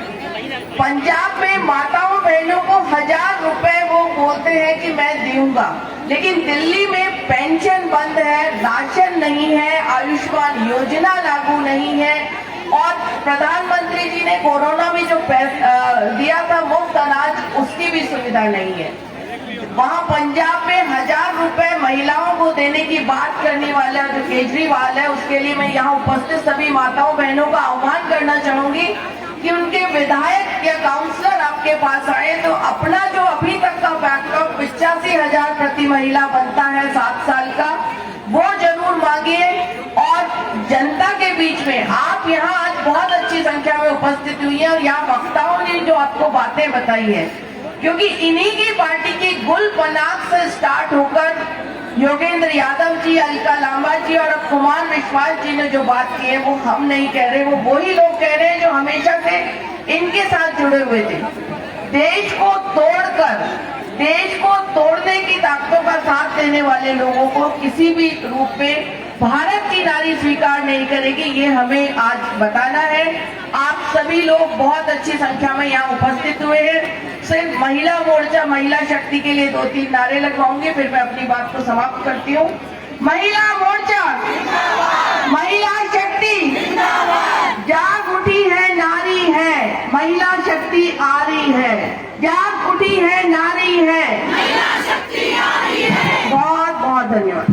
पंजाब में माताओं बहनों को 1000 रुपए वो बोलते हैं कि मैं दूंगा, लेकिन दिल्ली में पेंशन बंद है, राशन नहीं है, आयुष्मान योजना लागू नहीं है और प्रधानमंत्री जी ने कोरोना में जो दिया था मुफ्त अनाज, उसकी भी सुविधा नहीं है। वहाँ पंजाब में 1000 रुपए महिलाओं को देने की बात करने वाला जो केजरीवाल है, उसके लिए मैं यहाँ उपस्थित सभी माताओं बहनों का आह्वान करना चाहूंगी कि उनके विधायक या काउंसलर आपके पास आए तो अपना जो अभी तक का बैकअप 85,000 प्रति महिला बनता है 7 साल का, वो जरूर मांगिए। और जनता के बीच में आप यहाँ आज बहुत अच्छी संख्या में उपस्थित हुई हैं और यहाँ वक्ताओं ने जो आपको बातें बताई है, क्योंकि इन्हीं की पार्टी की गुल पनाग से स्टार्ट होकर योगेंद्र यादव जी, अलका लांबा जी और अब कुमार विश्वास जी ने जो बात की है वो हम नहीं कह रहे, वो वही लोग कह रहे हैं जो हमेशा से इनके साथ जुड़े हुए थे। देश को तोड़कर देश को तोड़ने की ताकतों का साथ देने वाले लोगों को किसी भी रूप में भारत की नारी स्वीकार नहीं करेगी, ये हमें आज बताना है। आप सभी लोग बहुत अच्छी संख्या में यहाँ उपस्थित हुए हैं। सिर्फ महिला मोर्चा, महिला शक्ति के लिए 2-3 नारे लगवाऊंगे, फिर मैं अपनी बात को समाप्त करती हूँ। महिला मोर्चा, महिला शक्ति, जाग उठी है नारी है, महिला शक्ति आ रही है, जाग उठी है नारी है, महिला शक्ति आ रही है। बहुत बहुत धन्यवाद।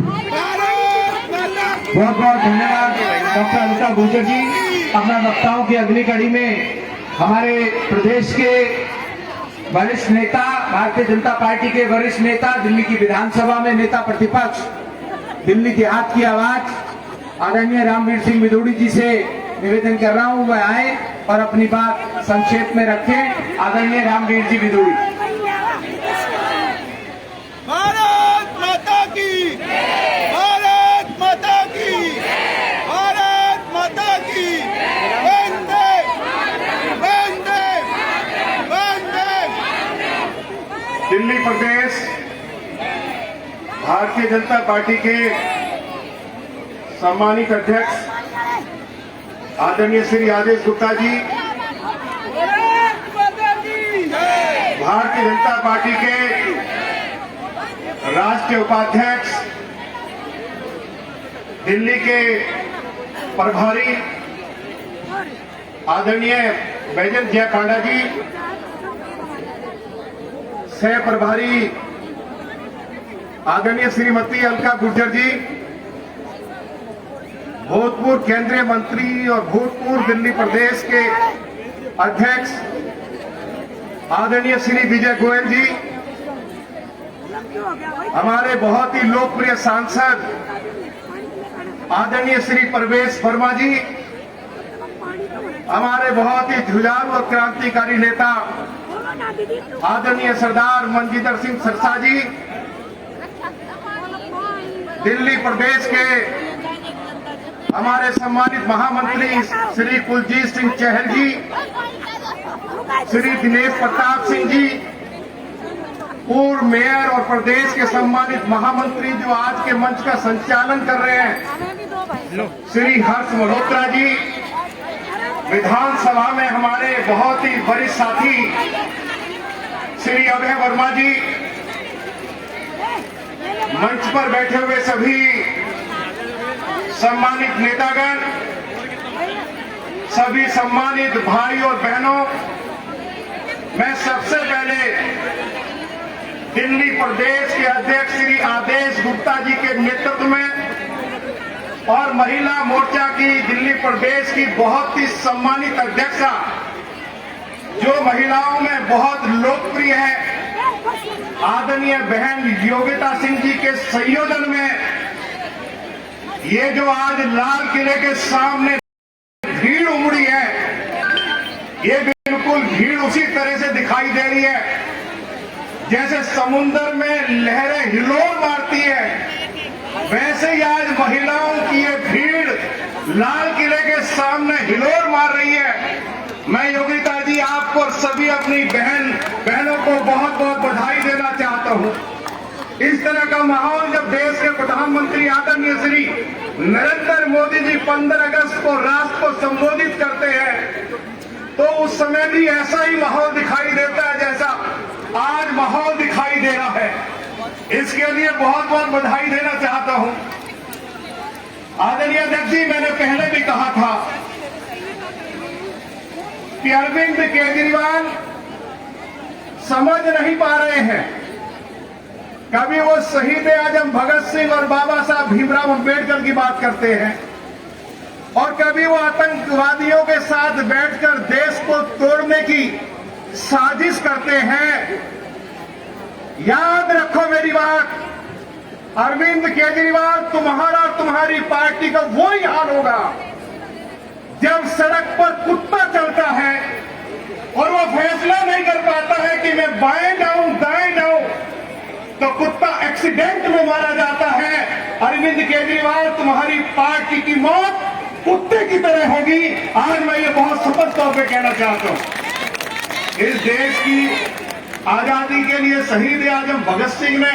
बहुत बहुत धन्यवाद डॉक्टर अलका गुर्जर जी। अपना वक्ताओं की अगली कड़ी में हमारे प्रदेश के वरिष्ठ नेता, भारतीय जनता पार्टी के वरिष्ठ नेता, दिल्ली की विधानसभा में नेता प्रतिपक्ष, दिल्ली देहात की आवाज आदरणीय रामवीर सिंह बिदूड़ी जी से निवेदन कर रहा हूं, वह आए और अपनी बात संक्षेप में रखें। आदरणीय रामवीर जी बिदूड़ी। भारत माता की, भारत माता की, भारत माता की, वंदे वंदे वंदे। दिल्ली प्रदेश भारतीय जनता पार्टी के सम्मानित अध्यक्ष आदरणीय श्री आदेश गुप्ता जी, भारतीय जनता पार्टी के राष्ट्रीय उपाध्यक्ष, दिल्ली के प्रभारी आदरणीय बैजंत जय पांडा जी, सह प्रभारी आदरणीय श्रीमती अलका गुर्जर जी, भूतपूर्व केंद्रीय मंत्री और भूतपूर्व दिल्ली प्रदेश के अध्यक्ष आदरणीय श्री विजय गोयल जी, हमारे बहुत ही लोकप्रिय सांसद आदरणीय श्री परवेश वर्मा जी, हमारे बहुत ही जुझारू और क्रांतिकारी नेता आदरणीय सरदार मनजींदर सिंह सिरसा जी, दिल्ली प्रदेश के हमारे सम्मानित महामंत्री श्री कुलजीत सिंह चहल जी, श्री दिनेश प्रताप सिंह जी, पूर्व मेयर और प्रदेश के सम्मानित महामंत्री जो आज के मंच का संचालन कर रहे हैं, श्री हर्ष मल्होत्रा जी, विधानसभा में हमारे बहुत ही वरिष्ठ साथी श्री अभय वर्मा जी, मंच पर बैठे हुए सभी सम्मानित नेतागण, सभी सम्मानित भाई और बहनों, मैं सबसे पहले दिल्ली प्रदेश के अध्यक्ष श्री आदेश गुप्ता जी के नेतृत्व में और महिला मोर्चा की दिल्ली प्रदेश की बहुत ही सम्मानित अध्यक्षा, जो महिलाओं में बहुत लोकप्रिय है, आदरणीय बहन योगिता सिंह जी के संयोजन में ये जो आज लाल किले के सामने भीड़ उमड़ी है, ये बिल्कुल भीड़ उसी तरह से दिखाई दे रही है जैसे समुन्द्र में लहरें हिलोर मारती है, वैसे ही आज महिलाओं की ये भीड़ लाल किले के सामने हिलोर मार रही है। मैं योगिता जी आपको और सभी अपनी बहनों को बहुत बहुत बधाई देना चाहता हूं। इस तरह का माहौल जब देश के प्रधानमंत्री आदरणीय श्री नरेंद्र मोदी जी 15 अगस्त को राष्ट्र को संबोधित करते हैं, तो उस समय भी ऐसा ही माहौल दिखाई देता है जैसा आज माहौल दिखाई दे रहा है। इसके लिए बहुत बहुत बधाई देना चाहता हूं। आदरणीय अध्यक्ष जी, मैंने पहले भी कहा था कि अरविंद केजरीवाल समझ नहीं पा रहे हैं। कभी वो शहीद आजम भगत सिंह और बाबा साहब भीमराव अंबेडकर की बात करते हैं और कभी वो आतंकवादियों के साथ बैठकर देश को तोड़ने की साजिश करते हैं। याद रखो मेरी बात, अरविंद केजरीवाल, तुम्हारा और तुम्हारी पार्टी का वही हाल होगा जब सड़क पर कुत्ता चलता है और वो फैसला नहीं कर पाता है कि मैं बाएं जाऊं दाएं जाऊं, तो कुत्ता एक्सीडेंट में मारा जाता है। अरविंद केजरीवाल, तुम्हारी पार्टी की मौत कुत्ते की तरह होगी। आज मैं ये बहुत स्पष्ट तौर पे कहना चाहता हूं। इस देश की आजादी के लिए शहीद आजम भगत सिंह ने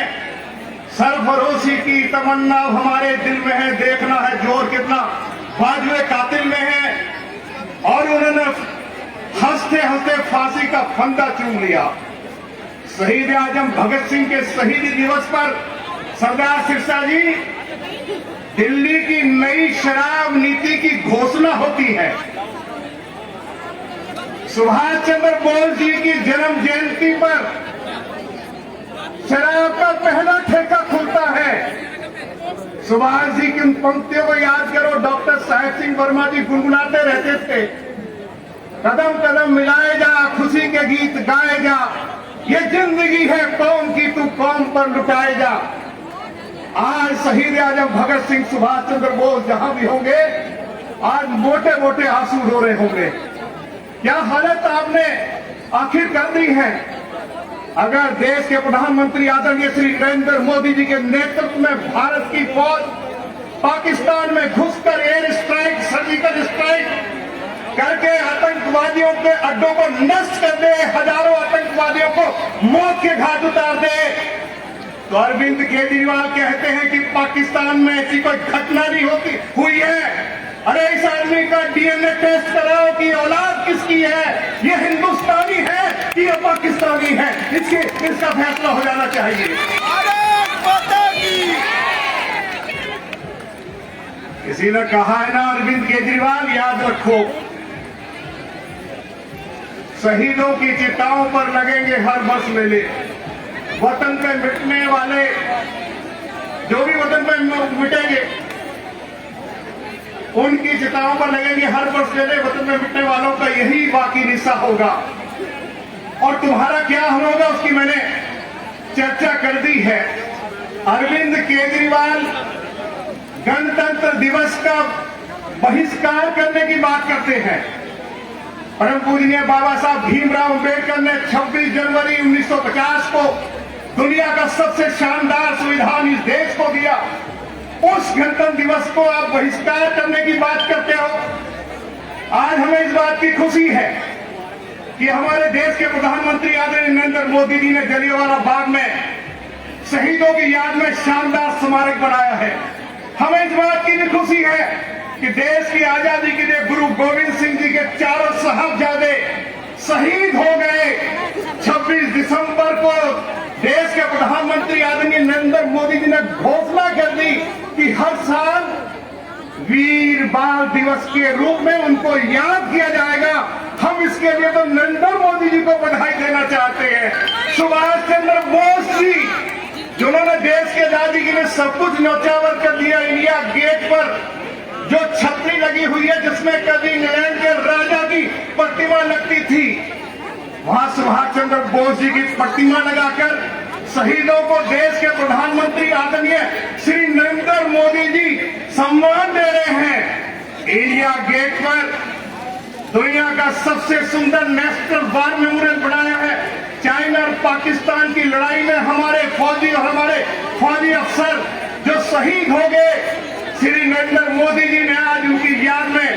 सरफरोशी की तमन्ना हमारे दिल में है, देखना है जोर कितना बाजुए कातिल में है, और उन्होंने हंसते हंसते फांसी का फंदा चूम लिया। शहीद आजम भगत सिंह के शहीदी दिवस पर सरदार सिरसा जी, दिल्ली की नई शराब नीति की घोषणा होती है। सुभाष चंद्र बोस जी की जन्म जयंती पर शराब का पहला ठेका खुलता है। सुभाष जी की उन पंक्तियों को याद करो, डॉक्टर साहेब सिंह वर्मा जी गुनगुनाते रहते थे, कदम कदम मिलाए जा, खुशी के गीत गाए जा, ये जिंदगी है कौम की, तू कौम पर लुटाए जा। आज शहीद आजम भगत सिंह, सुभाष चंद्र बोस जहां भी होंगे, आज मोटे मोटे आंसू रो रहे होंगे। क्या हालत आपने आखिर कर दी है। अगर देश के प्रधानमंत्री आदरणीय श्री नरेंद्र मोदी जी के नेतृत्व में भारत की फौज पाकिस्तान में घुसकर एयर स्ट्राइक, सर्जिकल स्ट्राइक करके आतंकवादियों के अड्डों को नष्ट कर दे, हजारों आतंकवादियों को मौत के घाट उतार दे, तो अरविंद केजरीवाल कहते हैं कि पाकिस्तान में ऐसी कोई घटना नहीं हुई है। अरे इस आदमी का डीएनए टेस्ट कराओ कि औलाद किसकी है, ये हिंदुस्तानी है कि ये पाकिस्तानी है, इसका फैसला हो जाना चाहिए। किसी ने कहा है ना, अरविंद केजरीवाल याद रखो, शहीदों की चिताओं पर लगेंगे हर वर्ष मेले। वतन पे मिटने वाले, जो भी वतन पे मिटेंगे, उनकी चिताओं पर लगेंगे हर वर्ष मेले। वतन में मिटने वालों का यही बाकी हिस्सा होगा, और तुम्हारा क्या होगा उसकी मैंने चर्चा कर दी है। अरविंद केजरीवाल गणतंत्र दिवस का बहिष्कार करने की बात करते हैं। परम पूजनीय बाबा साहब भीमराव अंबेडकर ने 26 जनवरी 1950 को दुनिया का सबसे शानदार संविधान इस देश को दिया। उस गणतंत्र दिवस को आप बहिष्कार करने की बात करते हो। आज हमें इस बात की खुशी है कि हमारे देश के प्रधानमंत्री आदरणीय नरेंद्र मोदी जी ने जलियांवाला बाग में शहीदों की याद में शानदार स्मारक बनाया है। हमें इस बात की भी खुशी है कि देश की आजादी के लिए गुरु गोविंद सिंह जी के चारों साहबजादे शहीद हो गए। 26 दिसंबर को देश के प्रधानमंत्री आदरणीय नरेंद्र मोदी जी ने घोषणा कर दी कि हर साल वीर बाल दिवस के रूप में उनको याद किया जाएगा। हम इसके लिए तो नरेंद्र मोदी जी को बधाई देना चाहते हैं। सुभाष चंद्र बोस जी, जिन्होंने देश की आजादी के लिए सब कुछ न्यौछावर कर दिया। इंडिया गेट पर जो छतरी लगी हुई है, जिसमें कभी इंग्लैंड के राजा की प्रतिमा लगती थी, वहां सुभाष चंद्र बोस जी की प्रतिमा लगाकर शहीदों को देश के प्रधानमंत्री आदरणीय श्री नरेंद्र मोदी जी सम्मान दे रहे हैं। इंडिया गेट पर दुनिया का सबसे सुंदर नेशनल वार मेमोरियल बनाया है। चाइना और पाकिस्तान की लड़ाई में हमारे फौजी और हमारे फौजी अफसर जो शहीद हो गए, श्री नरेंद्र मोदी जी ने आज उनकी याद में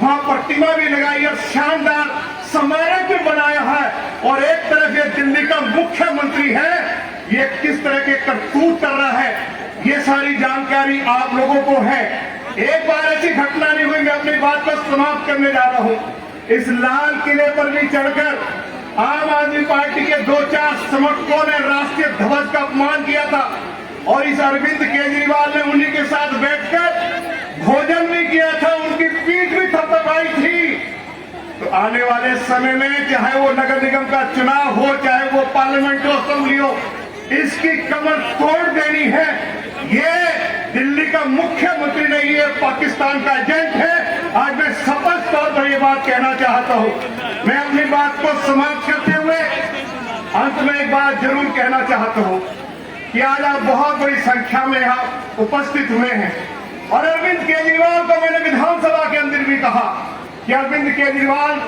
वहां प्रतिमा भी लगाई और शानदार स्मारक भी बनाया है। और एक तरफ ये दिल्ली का मुख्यमंत्री है, ये किस तरह के करतूत कर रहा है, ये सारी जानकारी आप लोगों को है। एक बार ऐसी घटना नहीं हुई, मैं अपनी बात को समाप्त करने जा रहा हूं। इस लाल किले पर भी चढ़कर आम आदमी पार्टी के 2-4 समर्थकों ने राष्ट्रीय ध्वज का अपमान किया था और इस अरविंद केजरीवाल ने उन्हीं के साथ बैठकर भोजन भी किया था, उनकी पीठ भी थपथपाई थी। तो आने वाले समय में चाहे वो नगर निगम का चुनाव हो, चाहे वो पार्लियामेंट हो, असेंबली हो, इसकी कमर तोड़ देनी है। ये दिल्ली का मुख्यमंत्री नहीं है, पाकिस्तान का एजेंट है। आज मैं स्पष्ट तौर पर ये बात कहना चाहता हूं। मैं अपनी बात को समाप्त करते हुए अंत में एक बात जरूर कहना चाहता हूं कि आज आप बहुत बड़ी संख्या में यहाँ उपस्थित हुए हैं और अरविंद केजरीवाल को मैंने विधानसभा के अंदर भी कहा कि अरविंद केजरीवाल,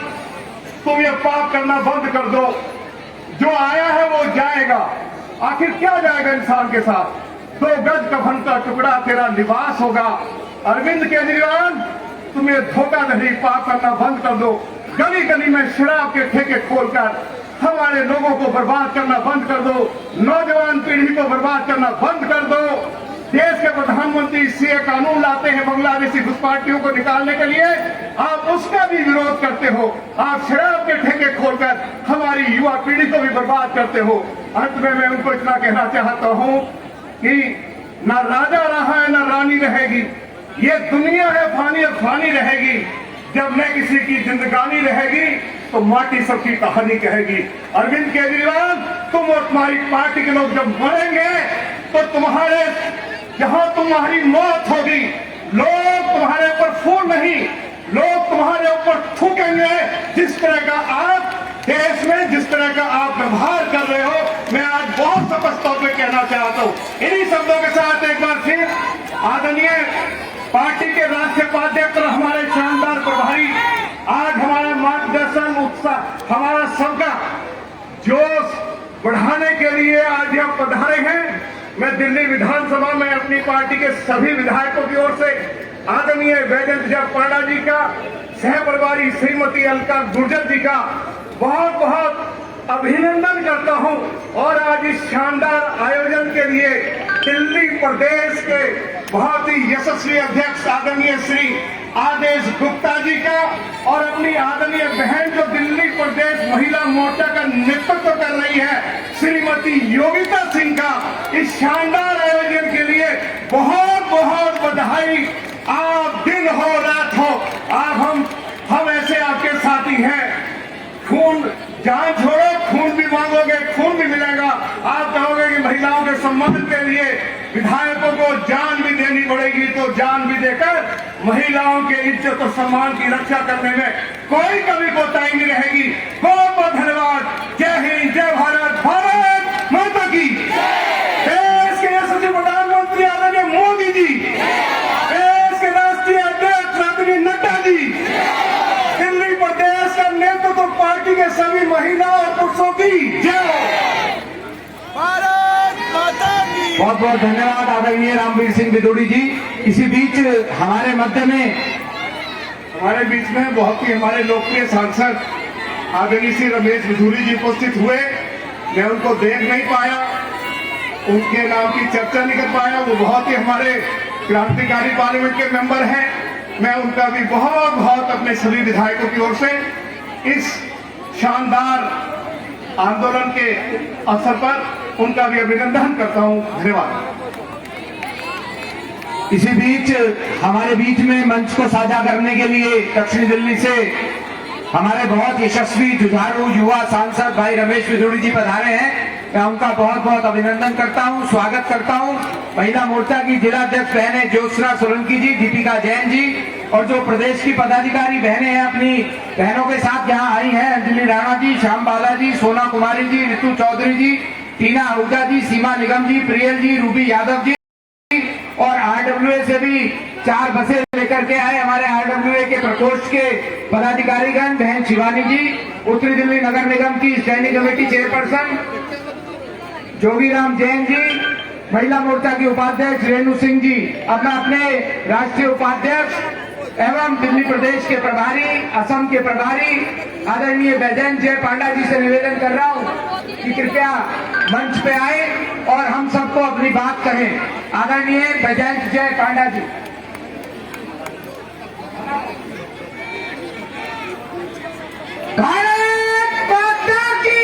तुम ये पाप करना बंद कर दो, जो आया है वो जाएगा। आखिर क्या जाएगा इंसान के साथ? 2 गज कफन का टुकड़ा तेरा लिबास होगा। अरविंद केजरीवाल, तुम ये धोखाधड़ी पाप करना बंद कर दो। गली गली में शराब के ठेके खोलकर हमारे लोगों को बर्बाद करना बंद कर दो, नौजवान पीढ़ी को बर्बाद करना बंद कर दो। देश के प्रधानमंत्री सीए कानून लाते हैं बांग्लादेशी घुसपैठियों को निकालने के लिए, आप उसका भी विरोध करते हो। आप शराब के ठेके खोलकर हमारी युवा पीढ़ी को भी बर्बाद करते हो। अंत में मैं उनको इतना कहना चाहता हूं कि न राजा रहा है न रानी रहेगी, ये दुनिया है फानी और फानी रहेगी। जब न किसी की जिंदगानी रहेगी तो माटी सबकी कहानी कहेगी। अरविंद केजरीवाल, तुम और तुम्हारी पार्टी के लोग जब मरेंगे तो तुम्हारे जहां तुम्हारी मौत होगी, लोग तुम्हारे ऊपर फूल नहीं, लोग तुम्हारे ऊपर थूकेंगे। जिस तरह का आप देश में जिस तरह का आप व्यवहार कर रहे हो, मैं आज बहुत स्पष्ट तौर पर कहना चाहता हूं। इन्हीं शब्दों के साथ एक बार फिर आदरणीय पार्टी के राष्ट्रीय उपाध्यक्ष और हमारे शानदार प्रभारी, आज हमारा मार्गदर्शन, उत्साह, हमारा सबका जोश बढ़ाने के लिए आज यह पधारे हैं। मैं दिल्ली विधानसभा में अपनी पार्टी के सभी विधायकों की ओर से आदरणीय वैजयंत पांडा जी का, सह प्रभारी श्रीमती अलका गुर्जर जी का बहुत बहुत अभिनंदन करता हूं। और आज इस शानदार आयोजन के लिए दिल्ली प्रदेश के बहुत ही यशस्वी अध्यक्ष आदरणीय श्री आदेश गुप्ता जी का और अपनी आदरणीय बहन जो दिल्ली प्रदेश महिला मोर्चा का नेतृत्व कर रही है श्रीमती योगिता सिंह का इस शानदार आयोजन के लिए बहुत बहुत बधाई। आप दिन हो रात हो, आप हम ऐसे आपके साथी हैं। खून जान छोड़ो, खून भी मांगोगे, खून भी मिलेगा। आप कहोगे कि महिलाओं के सम्मान के लिए विधायकों को जान भी देनी पड़ेगी, तो जान भी देकर महिलाओं के इज्जत और सम्मान की रक्षा करने में कोई कभी कोताही नहीं रहेगी। बहुत बहुत धन्यवाद। जय हिंद, जय भारत, भारत माता की। देश के यशस्वी प्रधानमंत्री आदरणीय मोदी जी, देश के राष्ट्रीय अध्यक्ष आदरणीय नड्डा जी, दिल्ली प्रदेश का नेतृत्व तो पार्टी के सभी महिला और पुरुषों की जय। बहुत बहुत धन्यवाद आदरणीय रामवीर सिंह बिदुड़ी जी। इसी बीच हमारे मध्य में बहुत ही हमारे लोकप्रिय सांसद आदरणीय श्री रमेश बिधूरी जी उपस्थित हुए। मैं उनको देख नहीं पाया, उनके नाम की चर्चा नहीं कर पाया। वो बहुत ही हमारे क्रांतिकारी पार्लियामेंट के मेंबर हैं। मैं उनका भी बहुत बहुत अपने सभी विधायकों की ओर से इस शानदार आंदोलन के अवसर पर उनका भी अभिनंदन करता हूं। धन्यवाद। इसी बीच हमारे बीच में मंच को साझा करने के लिए दक्षिण दिल्ली से हमारे बहुत यशस्वी जुझारू युवा सांसद भाई रमेश बिधूड़ी जी पधारे हैं। मैं उनका बहुत बहुत अभिनंदन करता हूं, स्वागत करता हूं। महिला मोर्चा की जिलाध्यक्ष बहनें ज्योत्सना सोलंकी जी, दीपिका जैन जी और जो प्रदेश की पदाधिकारी बहनें हैं अपनी बहनों के साथ यहाँ आई हैं, अंजलि राणा जी, श्याम बाला जी, सोना कुमारी जी, ऋतु चौधरी जी, टीना आहूजा जी, सीमा निगम जी, प्रियल जी, रूबी यादव जी और आरडब्ल्यूए से भी 4 बसें लेकर के आए हमारे आरडब्ल्यूए के प्रकोष्ठ के पदाधिकारीगण, बहन शिवानी जी, उत्तरी दिल्ली नगर निगम की standing committee chairperson Jogiram Jain ji, महिला मोर्चा की उपाध्यक्ष रेणु सिंह जी। अब मैं अपने राष्ट्रीय उपाध्यक्ष एवं दिल्ली प्रदेश के प्रभारी, असम के प्रभारी आदरणीय बैजयंत जय पांडा जी से निवेदन कर रहा हूं कि कृपया मंच पे आए और हम सबको अपनी बात कहें। आदरणीय बैजयंत जय पांडा जी। भारत माता की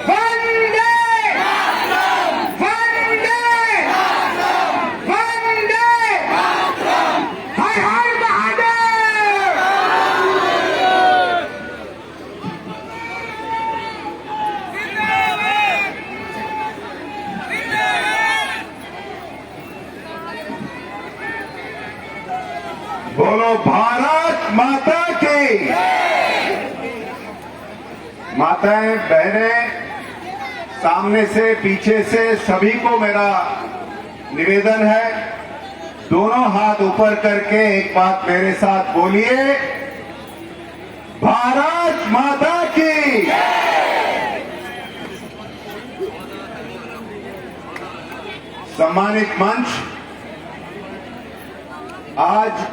वंदे वंदे वंदे, हर हर महादेव। बोलो भारत माता की। माताएं, बहनें, सामने से पीछे से सभी को मेरा निवेदन है, दोनों हाथ ऊपर करके एक बात मेरे साथ बोलिए, भारत माता की। सम्मानित मंच, आज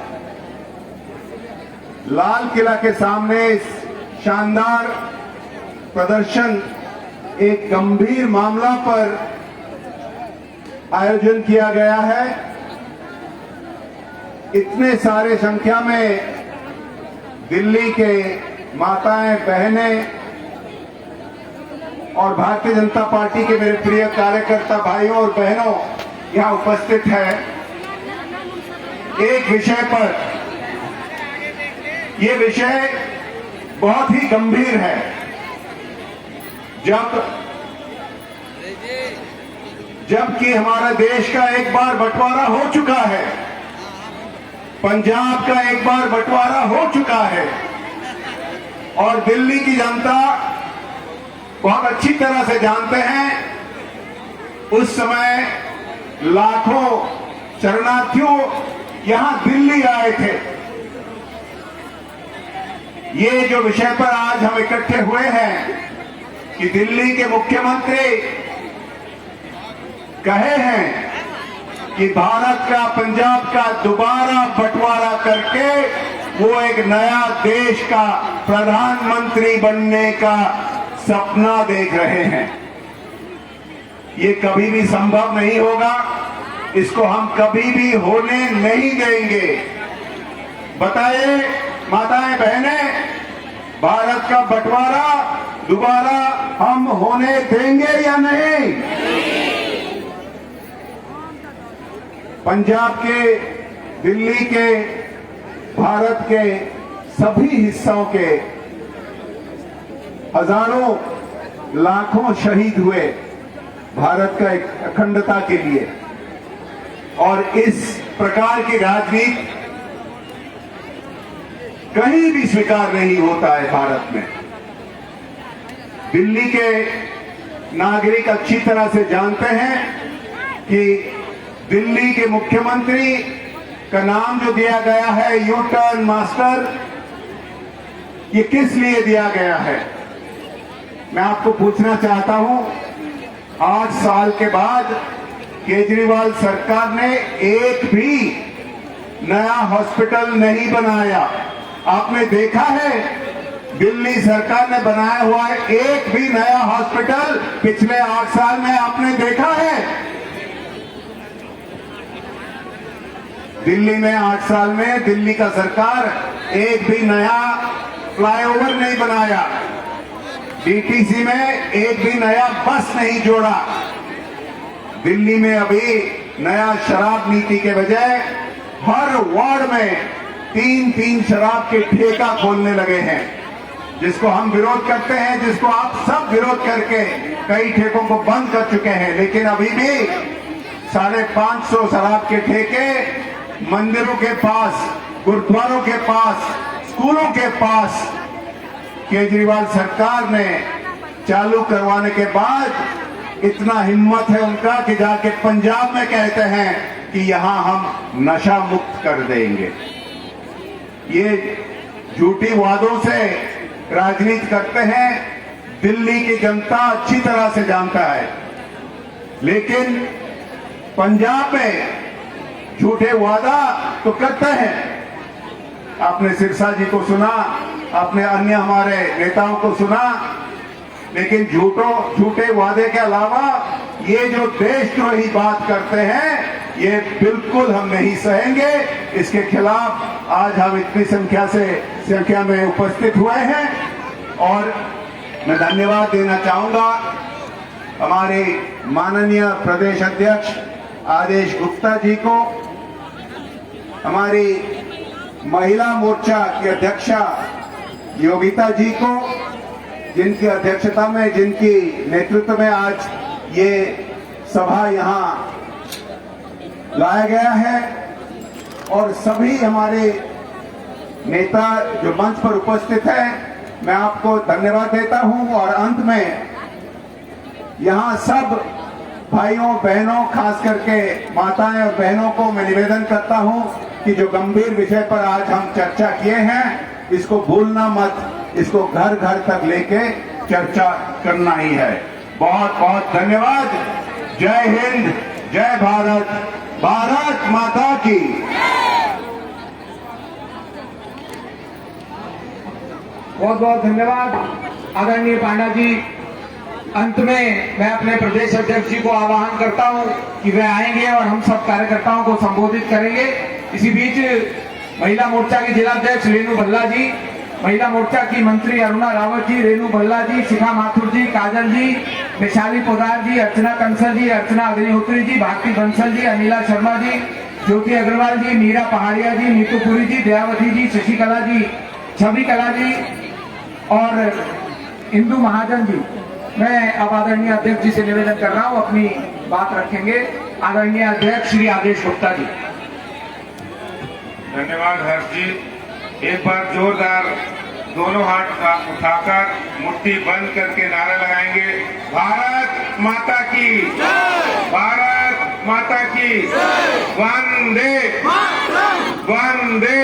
लाल किला के सामने इस शानदार प्रदर्शन, एक गंभीर मामला पर आयोजन किया गया है। इतने सारे संख्या में दिल्ली के माताएं, बहनें और भारतीय जनता पार्टी के मेरे प्रिय कार्यकर्ता भाइयों और बहनों यहां उपस्थित हैं। एक विषय पर, यह विषय बहुत ही गंभीर है। जबकि हमारा देश का एक बार बंटवारा हो चुका है, पंजाब का एक बार बंटवारा हो चुका है और दिल्ली की जनता बहुत अच्छी तरह से जानते हैं, उस समय लाखों शरणार्थियों यहां दिल्ली आए थे। ये जो विषय पर आज हम इकट्ठे हुए हैं कि दिल्ली के मुख्यमंत्री कहे हैं कि भारत का, पंजाब का दोबारा बंटवारा करके वो एक नया देश का प्रधानमंत्री बनने का सपना देख रहे हैं। ये कभी भी संभव नहीं होगा, इसको हम कभी भी होने नहीं देंगे। बताइए माताएं, बहनें, भारत का बंटवारा दोबारा हम होने देंगे या नहीं? पंजाब के, दिल्ली के, भारत के सभी हिस्सों के हजारों लाखों शहीद हुए भारत का एक अखंडता के लिए, और इस प्रकार की राजनीति कहीं भी स्वीकार नहीं होता है भारत में। दिल्ली के नागरिक अच्छी तरह से जानते हैं कि दिल्ली के मुख्यमंत्री का नाम जो दिया गया है यू टर्न मास्टर, ये किस लिए दिया गया है? मैं आपको पूछना चाहता हूं, 8 साल के बाद केजरीवाल सरकार ने एक भी नया हॉस्पिटल नहीं बनाया। आपने देखा है दिल्ली सरकार ने बनाया हुआ है एक भी नया हॉस्पिटल पिछले 8 साल में आपने देखा है? दिल्ली में 8 साल में दिल्ली का सरकार एक भी नया फ्लाईओवर नहीं बनाया, डीटीसी में एक भी नया बस नहीं जोड़ा। दिल्ली में अभी नया शराब नीति के बजाय हर वार्ड में 3-3 शराब के ठेका खोलने लगे हैं, जिसको हम विरोध करते हैं, जिसको आप सब विरोध करके कई ठेकों को बंद कर चुके हैं। लेकिन अभी भी 550 शराब के ठेके मंदिरों के पास, गुरुद्वारों के पास, स्कूलों के पास केजरीवाल सरकार ने चालू करवाने के बाद इतना हिम्मत है उनका कि जाके पंजाब में कहते हैं कि यहां हम नशा मुक्त कर देंगे। ये झूठी वादों से राजनीति करते हैं, दिल्ली की जनता अच्छी तरह से जानता है। लेकिन पंजाब में झूठे वादा तो करते हैं। आपने सिरसा जी को सुना, आपने अन्य हमारे नेताओं को सुना, लेकिन झूठे वादे के अलावा ये जो देशद्रोही बात करते हैं, ये बिल्कुल हम नहीं सहेंगे। इसके खिलाफ आज हम इतनी संख्या में उपस्थित हुए हैं। और मैं धन्यवाद देना चाहूंगा हमारे माननीय प्रदेश अध्यक्ष आदेश गुप्ता जी को, हमारी महिला मोर्चा की अध्यक्षा योगिता जी को, जिनकी अध्यक्षता में, जिनकी नेतृत्व में आज ये सभा यहाँ लाया गया है, और सभी हमारे नेता जो मंच पर उपस्थित हैं, मैं आपको धन्यवाद देता हूं। और अंत में यहां सब भाइयों बहनों, खास करके माताएं और बहनों को मैं निवेदन करता हूं कि जो गंभीर विषय पर आज हम चर्चा किए हैं, इसको भूलना मत, इसको घर घर तक लेके चर्चा करना ही है। बहुत बहुत धन्यवाद। जय हिंद, जय भारत, भारत माता की। बहुत बहुत धन्यवाद आदरणीय पांडा जी। अंत में मैं अपने प्रदेश अध्यक्ष जी को आह्वान करता हूं कि वे आएंगे और हम सब कार्यकर्ताओं को संबोधित करेंगे। इसी बीच महिला मोर्चा की जिलाध्यक्ष रेणु भल्ला जी, महिला मोर्चा की मंत्री अरुणा रावत जी, रेणु भल्ला जी, शिखा माथुर जी, काजल जी, वैशाली पोदार जी, अर्चना कंसल जी, अर्चना अग्निहोत्री जी, भारती बंसल जी, अनिला शर्मा जी, ज्योति अग्रवाल जी, मीरा पहाड़िया जी, नीतू पुरी जी, दयावती जी, शशिकला जी, छवि कला जी और इंदु महाजन जी। मैं अब आदरणीय अध्यक्ष जी से निवेदन कर रहा हूं, अपनी बात रखेंगे आदरणीय अध्यक्ष श्री आदेश गुप्ता जी। धन्यवाद हर्ष जी। एक बार जोरदार दोनों हाथ उठाकर मुट्ठी बंद करके नारा लगाएंगे, भारत माता की, भारत माता की, वंदे वंदे।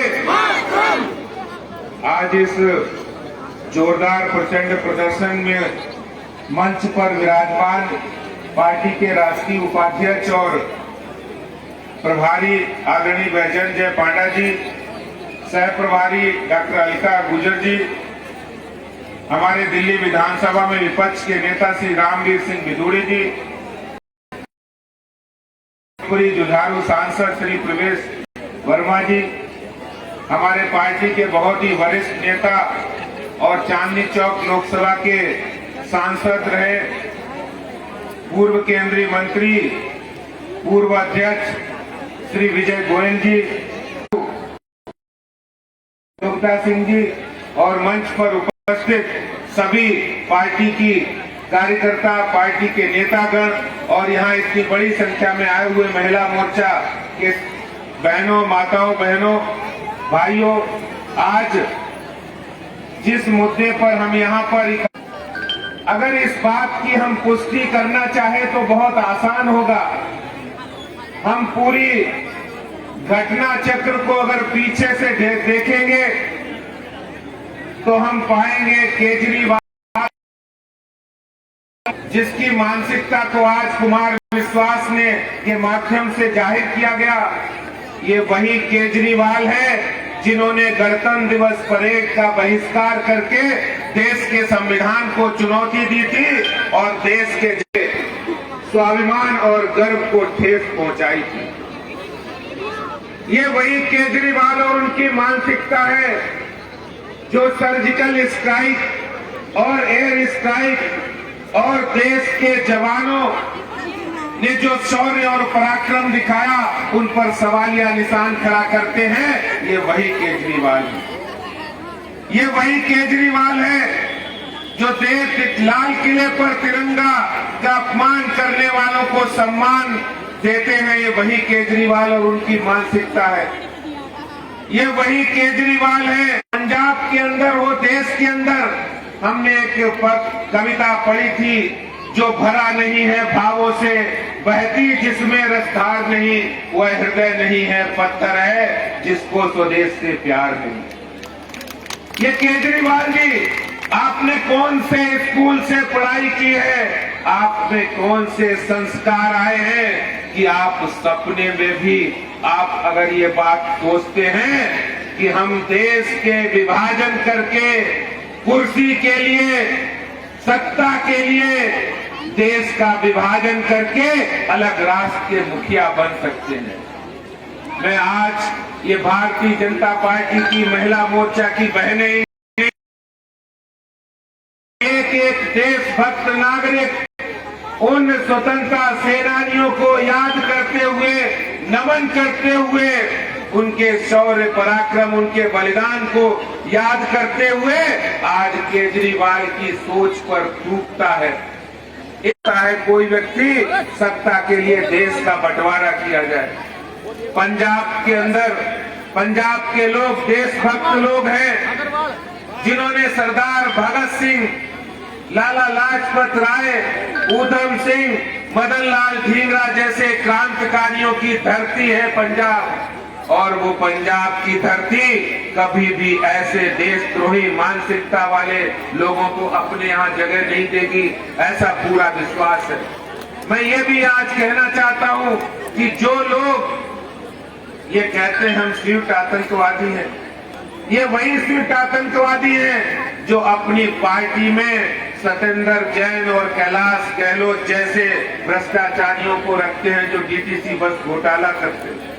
आज इस जोरदार प्रचंड प्रदर्शन में मंच पर विराजमान पार्टी के राष्ट्रीय उपाध्यक्ष और प्रभारी आदरणीय वैजयंत पांडा जी, सह प्रभारी डॉक्टर अलका गुजर जी, हमारे दिल्ली विधानसभा में विपक्ष के नेता श्री रामवीर सिंह बिदुड़ी जी, जुझारू सांसद श्री प्रवेश वर्मा जी, हमारे पार्टी के बहुत ही वरिष्ठ नेता और चांदनी चौक लोकसभा के सांसद रहे, पूर्व केंद्रीय मंत्री, पूर्व अध्यक्ष श्री विजय गोयल जी, योगिता सिंह जी और मंच पर उपस्थित सभी पार्टी की कार्यकर्ता, पार्टी के नेतागण और यहाँ इतनी बड़ी संख्या में आए हुए महिला मोर्चा के बहनों, माताओं, बहनों, भाइयों, आज जिस मुद्दे पर हम यहाँ पर, अगर इस बात की हम पुष्टि करना चाहे तो बहुत आसान होगा। हम पूरी घटना चक्र को अगर पीछे से देखेंगे तो हम पाएंगे केजरीवाल, जिसकी मानसिकता को आज कुमार विश्वास ने के माध्यम से जाहिर किया गया, ये वही केजरीवाल है जिन्होंने गणतंत्र दिवस परेड का बहिष्कार करके देश के संविधान को चुनौती दी थी और देश के स्वाभिमान और गर्व को ठेस पहुंचाई थी। ये वही केजरीवाल और उनकी मानसिकता है जो सर्जिकल स्ट्राइक और एयर स्ट्राइक और देश के जवानों ने जो शौर्य और पराक्रम दिखाया, उन पर सवालिया निशान खड़ा करते हैं। ये वही केजरीवाल है, ये वही केजरीवाल है जो देश लाल किले पर तिरंगा का अपमान करने वालों को सम्मान देते हैं। ये वही केजरीवाल और उनकी मानसिकता है। ये वही केजरीवाल है। पंजाब के अंदर, वो देश के अंदर हमने एक कविता पढ़ी थी, जो भरा नहीं है भावों से, बहती जिसमें रसधार नहीं, वह हृदय नहीं है, पत्थर है जिसको स्वदेश से प्यार नहीं। ये केजरीवाल जी आपने कौन से स्कूल से पढ़ाई की है, आप में कौन से संस्कार आए हैं कि आप सपने में भी आप अगर ये बात सोचते हैं कि हम देश के विभाजन करके कुर्सी के लिए, सत्ता के लिए देश का विभाजन करके अलग राष्ट्र के मुखिया बन सकते हैं। मैं आज ये भारतीय जनता पार्टी की महिला मोर्चा की बहनें, एक देशभक्त नागरिक उन स्वतंत्रता सेनानियों को याद करते हुए, नमन करते हुए, उनके शौर्य पराक्रम, उनके बलिदान को याद करते हुए आज केजरीवाल की सोच पर टूटता है। कोई व्यक्ति सत्ता के लिए देश का बंटवारा किया जाए। पंजाब के अंदर, पंजाब के लोग देशभक्त लोग हैं जिन्होंने सरदार भगत सिंह, लाला लाजपत राय, ऊधम सिंह, मदन लाल ढींगरा जैसे क्रांतिकारियों की धरती है पंजाब, और वो पंजाब की धरती कभी भी ऐसे देशद्रोही मानसिकता वाले लोगों को अपने यहाँ जगह नहीं देगी, ऐसा पूरा विश्वास है। मैं ये भी आज कहना चाहता हूँ कि जो लोग ये कहते हैं हम स्वीट आतंकवादी हैं, ये वही स्वीट आतंकवादी हैं जो अपनी पार्टी में सत्येंद्र जैन और कैलाश गहलोत जैसे भ्रष्टाचारियों को रखते हैं जो डीटीसी बस घोटाला करते हैं।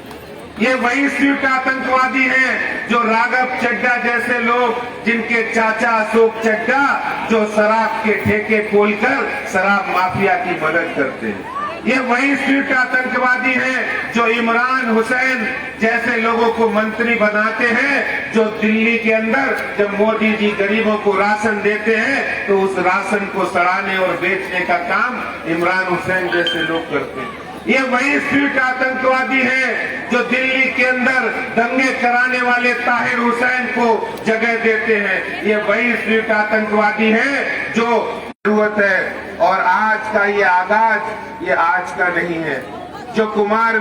ये वही स्वीट आतंकवादी हैं जो राघव चड्ढा जैसे लोग, जिनके चाचा अशोक चड्ढा जो शराब के ठेके खोलकर शराब माफिया की मदद करते हैं। ये वही स्वीट आतंकवादी हैं जो इमरान हुसैन जैसे लोगों को मंत्री बनाते हैं, जो दिल्ली के अंदर जब मोदी जी गरीबों को राशन देते हैं तो उस राशन को सड़ाने और बेचने का काम इमरान हुसैन जैसे लोग करते हैं। ये वही स्वीट आतंकवादी हैं जो दिल्ली के अंदर दंगे कराने वाले ताहिर हुसैन को जगह देते हैं। ये वही स्वीट आतंकवादी हैं जो जरूरत है। और आज का ये आगाज ये आज का नहीं है। जो कुमार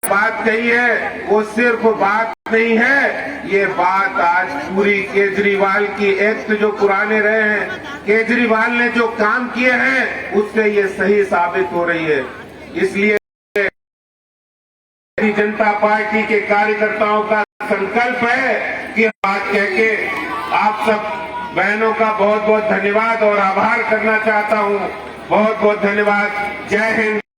बात कही है वो सिर्फ बात नहीं है, ये बात आज पूरी केजरीवाल की एक्ट जो पुराने रहे हैं, केजरीवाल ने जो काम किए हैं उससे ये सही साबित हो रही है। इसलिए भारतीय जनता पार्टी के कार्यकर्ताओं का संकल्प है कि बात कह के आप सब बहनों का बहुत बहुत धन्यवाद और आभार करना चाहता हूं। बहुत बहुत धन्यवाद। जय हिंद।